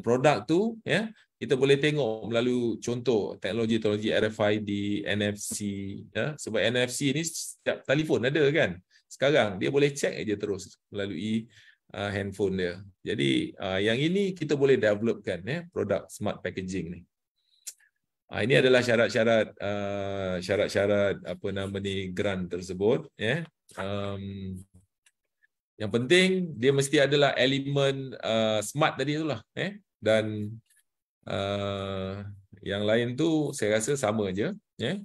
produk tu, ya, kita boleh tengok melalui contoh teknologi RFID, NFC, ya, sebab NFC ni setiap telefon ada kan. Sekarang dia boleh check aja terus melalui handphone dia. Jadi yang ini kita boleh developkan, ya, produk smart packaging ni. Ini adalah syarat-syarat grant tersebut, ya. Yang penting dia mesti adalah elemen smart tadi itulah, dan yang lain tu saya rasa sama je, ya.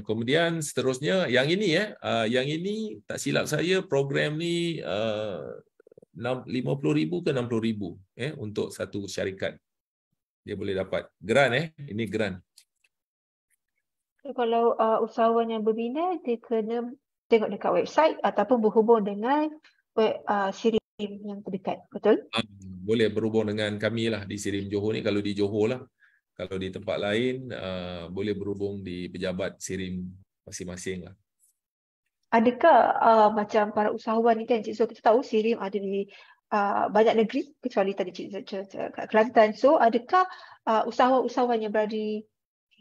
Kemudian seterusnya yang ini, yang ini tak silap saya program ni 50,000 ke 60,000 untuk satu syarikat dia boleh dapat grant, ini grant. Kalau usahawan yang berminat, dia kena tengok dekat website ataupun berhubung dengan SIRIM yang terdekat, betul? Boleh berhubung dengan kami lah di SIRIM Johor ni, kalau di Johor lah. Kalau di tempat lain, boleh berhubung di pejabat SIRIM masing-masing lah. Adakah macam para usahawan ni kan, Cik Zul, kita tahu SIRIM ada di banyak negeri, kecuali tadi Cik Zul kat Kelantan. So adakah usahawan-usahawan yang berada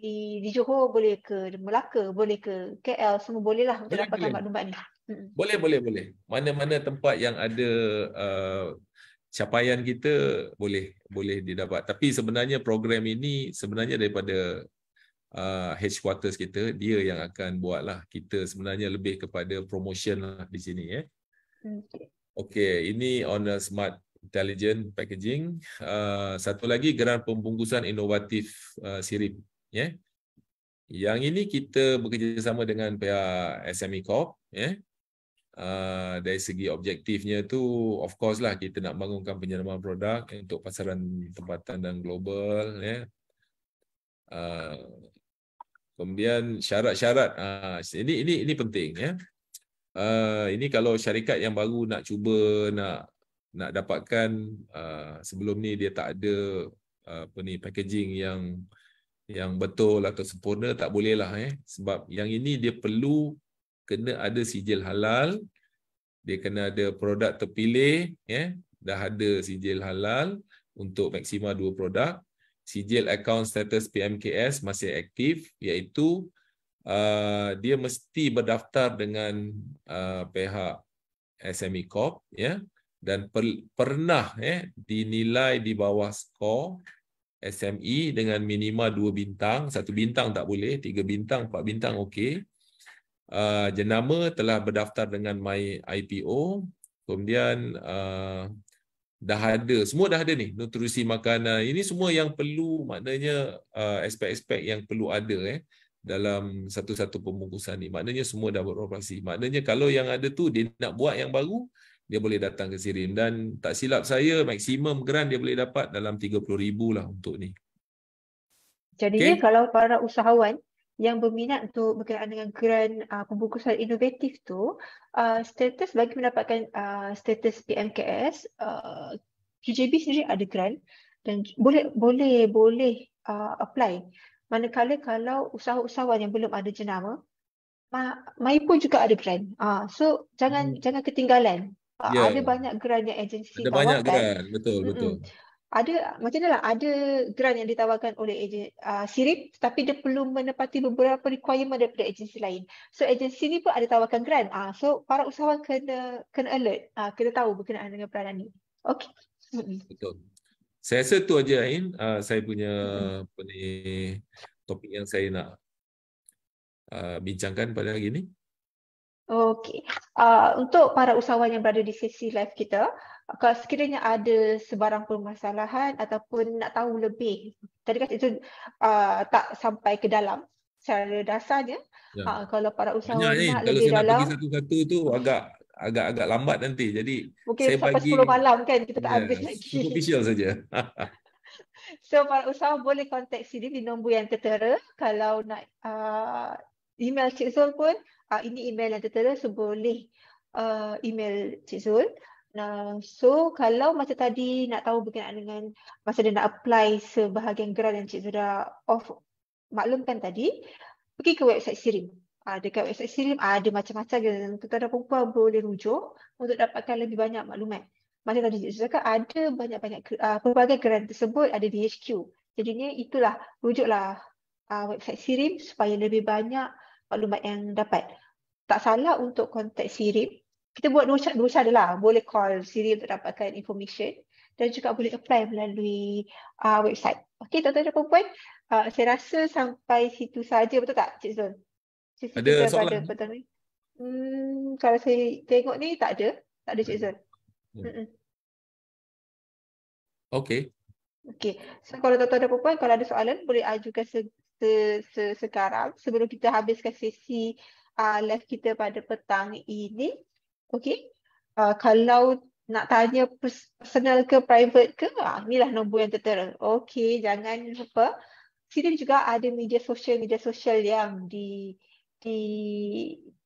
di Johor boleh ke Melaka, boleh ke KL, semua boleh lah untuk dapatkan maklumat ni? Boleh. Mana-mana tempat yang ada capaian kita boleh didapat. Tapi sebenarnya program ini sebenarnya daripada headquarters kita, dia yang akan buatlah. Kita sebenarnya lebih kepada promotion lah di sini, ya. Okey, ini on a smart intelligent packaging. Satu lagi grant pembungkusan inovatif SIRIM, ya. Yang ini kita bekerjasama dengan pihak SME Corp, ya. Dari segi objektifnya tu, of course lah, kita nak bangunkan penjenamaan produk untuk pasaran tempatan dan global, ya. Kemudian syarat-syarat, ini penting, ya. Ini kalau syarikat yang baru nak cuba nak dapatkan, sebelum ni dia tak ada packaging yang betul atau sempurna, tak boleh lah, sebab yang ini dia perlu kena ada sijil halal, dia kena ada produk terpilih, dah ada sijil halal untuk maksima 2 produk, sijil account status PMKS masih aktif, iaitu dia mesti berdaftar dengan pihak SME Corp, ya, dan pernah dinilai di bawah skor SME dengan minima 2 bintang, 1 bintang tak boleh, 3 bintang, 4 bintang okey. Jenama telah berdaftar dengan My IPO, kemudian dah ada, semua dah ada ni, nutrisi makanan, ini semua yang perlu, maknanya aspek-aspek yang perlu ada dalam satu-satu pembungkusan ni, maknanya semua dah beroperasi. Maknanya kalau yang ada tu dia nak buat yang baru, dia boleh datang ke SIRIM, dan tak silap saya maksimum grant dia boleh dapat dalam 30,000 lah untuk ni. Jadinya kalau para usahawan yang berminat untuk berkenaan dengan grant pembungkusan inovatif tu, status bagi mendapatkan status PMKS, QJB sendiri ada grant dan boleh apply. Manakala kalau usahawan yang belum ada jenama, Maipo juga ada grant. So jangan ketinggalan. Ya, Ada banyak grant yang agensi ada banyak tawarkan. geran, betul betul. Ada macam mana lah, ada grant yang ditawarkan oleh SIRIM, tapi dia perlu menepati beberapa requirement daripada agensi lain. So agensi ni pun ada tawarkan grant. So para usahawan kena alert, kena tahu berkenaan dengan peranan ni. Okey. Betul. Saya rasa tu aja Ain, saya punya apa ni, topik yang saya nak bincangkan pada hari ini. Okey. Untuk para usahawan yang berada di sesi live kita, kalau sekiranya ada sebarang permasalahan ataupun nak tahu lebih, tadi kan itu tak sampai ke dalam secara dasarnya. Ya. Kalau para Banyak usahawan Ain, nak kalau lebih saya nak pergi dalam, satu-satu tu agak lambat nanti. Jadi mungkin saya sampai 10 bagi malam kan kita tak habis lagi. superficial saja. So para usahawan boleh kontak sini di nombor yang tertera. Kalau nak email Cik Zul pun, ini email yang tertera, so boleh email Cik Zul. So kalau macam tadi nak tahu berkenaan dengan masa dia nak apply sebahagian grant yang Cik Zul dah maklumkan tadi, pergi ke website SIRIM. Dekat website SIRIM ada macam-macam yang tuan-tuan dan perempuan boleh rujuk untuk dapatkan lebih banyak maklumat. Macam tadi Cik Zul cakap, ada banyak-banyak pelbagai grant tersebut ada di HQ. Jadinya itulah, rujuklah website SIRIM supaya lebih banyak maklumat yang dapat. Tak salah untuk kontak SIRIM. Kita buat dua cara lah. Boleh call SIRIM untuk dapatkan information dan juga boleh apply melalui website. Okey, tuan-tuan dan perempuan, saya rasa sampai situ saja, betul tak Cik Zul? Sesi Ada kita pada soalan? petang ni. Kalau saya tengok ni tak ada Cik Zul. Okey. Okey. So kalau tuan-tuan dan perempuan, kalau ada soalan boleh ajukan sekarang sebelum kita habiskan sesi live kita pada petang ini. Okey. Kalau nak tanya personal ke private ke, inilah nombor yang tertera. Okey, jangan lupa. Sini juga ada media sosial yang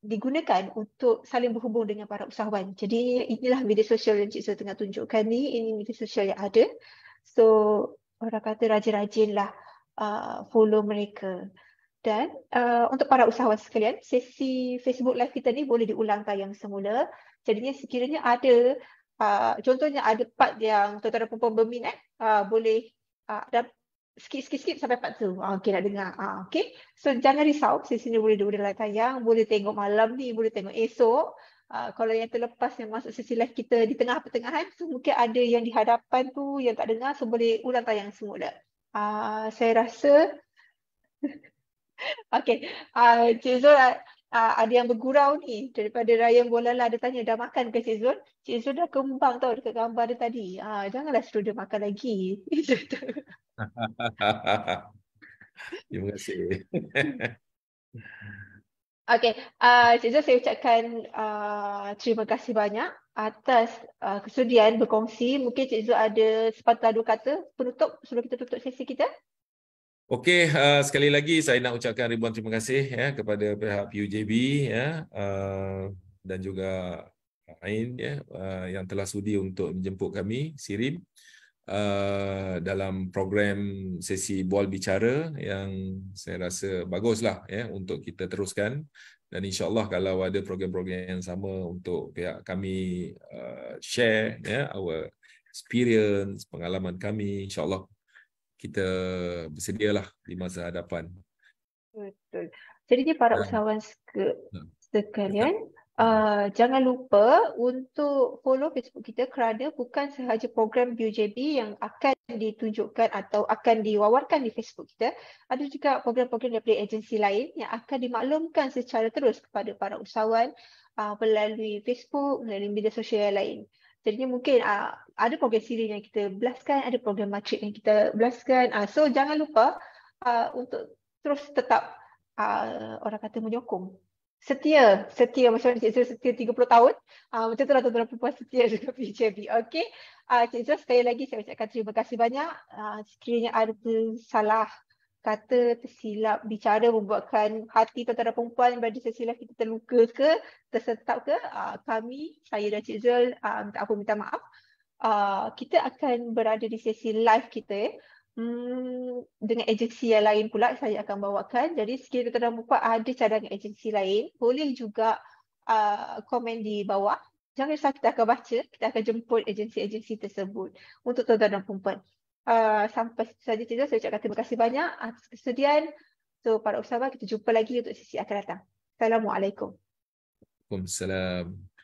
digunakan untuk saling berhubung dengan para usahawan. Jadi inilah media sosial yang Cik Zul tengah tunjukkan ni. Ini media sosial yang ada. So orang kata rajin-rajinlah follow mereka. Dan untuk para usahawan sekalian, sesi Facebook Live kita ni boleh diulang tayang semula. Jadinya sekiranya ada, contohnya ada part yang tuan-tuan dan perempuan berminat, boleh skip sampai part tu. Okey, nak dengar. Okey. So jangan risau, sesi ni boleh diulang tayang, boleh tengok malam ni, boleh tengok esok. Kalau yang terlepas yang masuk sesi live kita di tengah pertengahan, so mungkin ada yang di hadapan tu yang tak dengar, so boleh ulang tayang semula. Saya rasa okey, Cik Zul ada yang bergurau ni daripada Ryan Bolala, ada tanya dah makan ke Cik Zul? Cik Zul dah kembang tau dekat gambar dia tadi. Janganlah suruh dia makan lagi. Terima kasih. Okey, Cik Zul, saya ucapkan terima kasih banyak atas kesudian berkongsi. Mungkin Cik Zul ada sepatah dua kata penutup sebelum kita tutup sesi kita. Okey, sekali lagi saya nak ucapkan ribuan terima kasih ya kepada pihak PUJB ya dan juga Ain ya yang telah sudi untuk menjemput kami SIRIM dalam program sesi Bual Bicara yang saya rasa baguslah ya untuk kita teruskan, dan insya-Allah kalau ada program-program yang sama untuk pihak kami share ya our experience, pengalaman kami, insya-Allah kita bersedialah di masa hadapan. Betul. Jadinya para usahawan sekalian, jangan lupa untuk follow Facebook kita kerana bukan sahaja program BUJB yang akan ditunjukkan atau akan diwawarkan di Facebook kita, ada juga program-program daripada agensi lain yang akan dimaklumkan secara terus kepada para usahawan melalui Facebook, melalui media sosial yang lain. Jadinya mungkin ada program siri yang kita blastkan, ada program matrik yang kita blastkan. So jangan lupa untuk terus tetap orang kata menyokong. Setia macam mana Cik Zul setia 30 tahun. Macam itulah tuan-tuan perempuan setia dengan PJB. Okey. Cik Zul, sekali lagi saya ucapkan terima kasih banyak. Sekiranya ada salah kata, tersilap bicara membuatkan hati tuan-tuan dan perempuan pada sesi live kita terluka ke, tersentak ke, saya dan Cik Zul minta maaf. Kita akan berada di sesi live kita dengan agensi yang lain pula saya akan bawakan. Jadi sekiranya tuan-tuan dan perempuan ada cadangan agensi lain, boleh juga komen di bawah. Jangan risau, kita akan baca, kita akan jemput agensi-agensi tersebut untuk tuan-tuan dan perempuan. Sampai saja Cik Zul, saya ucapkan terima kasih banyak atas kesediaan. So para usahawan, kita jumpa lagi untuk sesi akan datang. Assalamualaikum. Waalaikumsalam.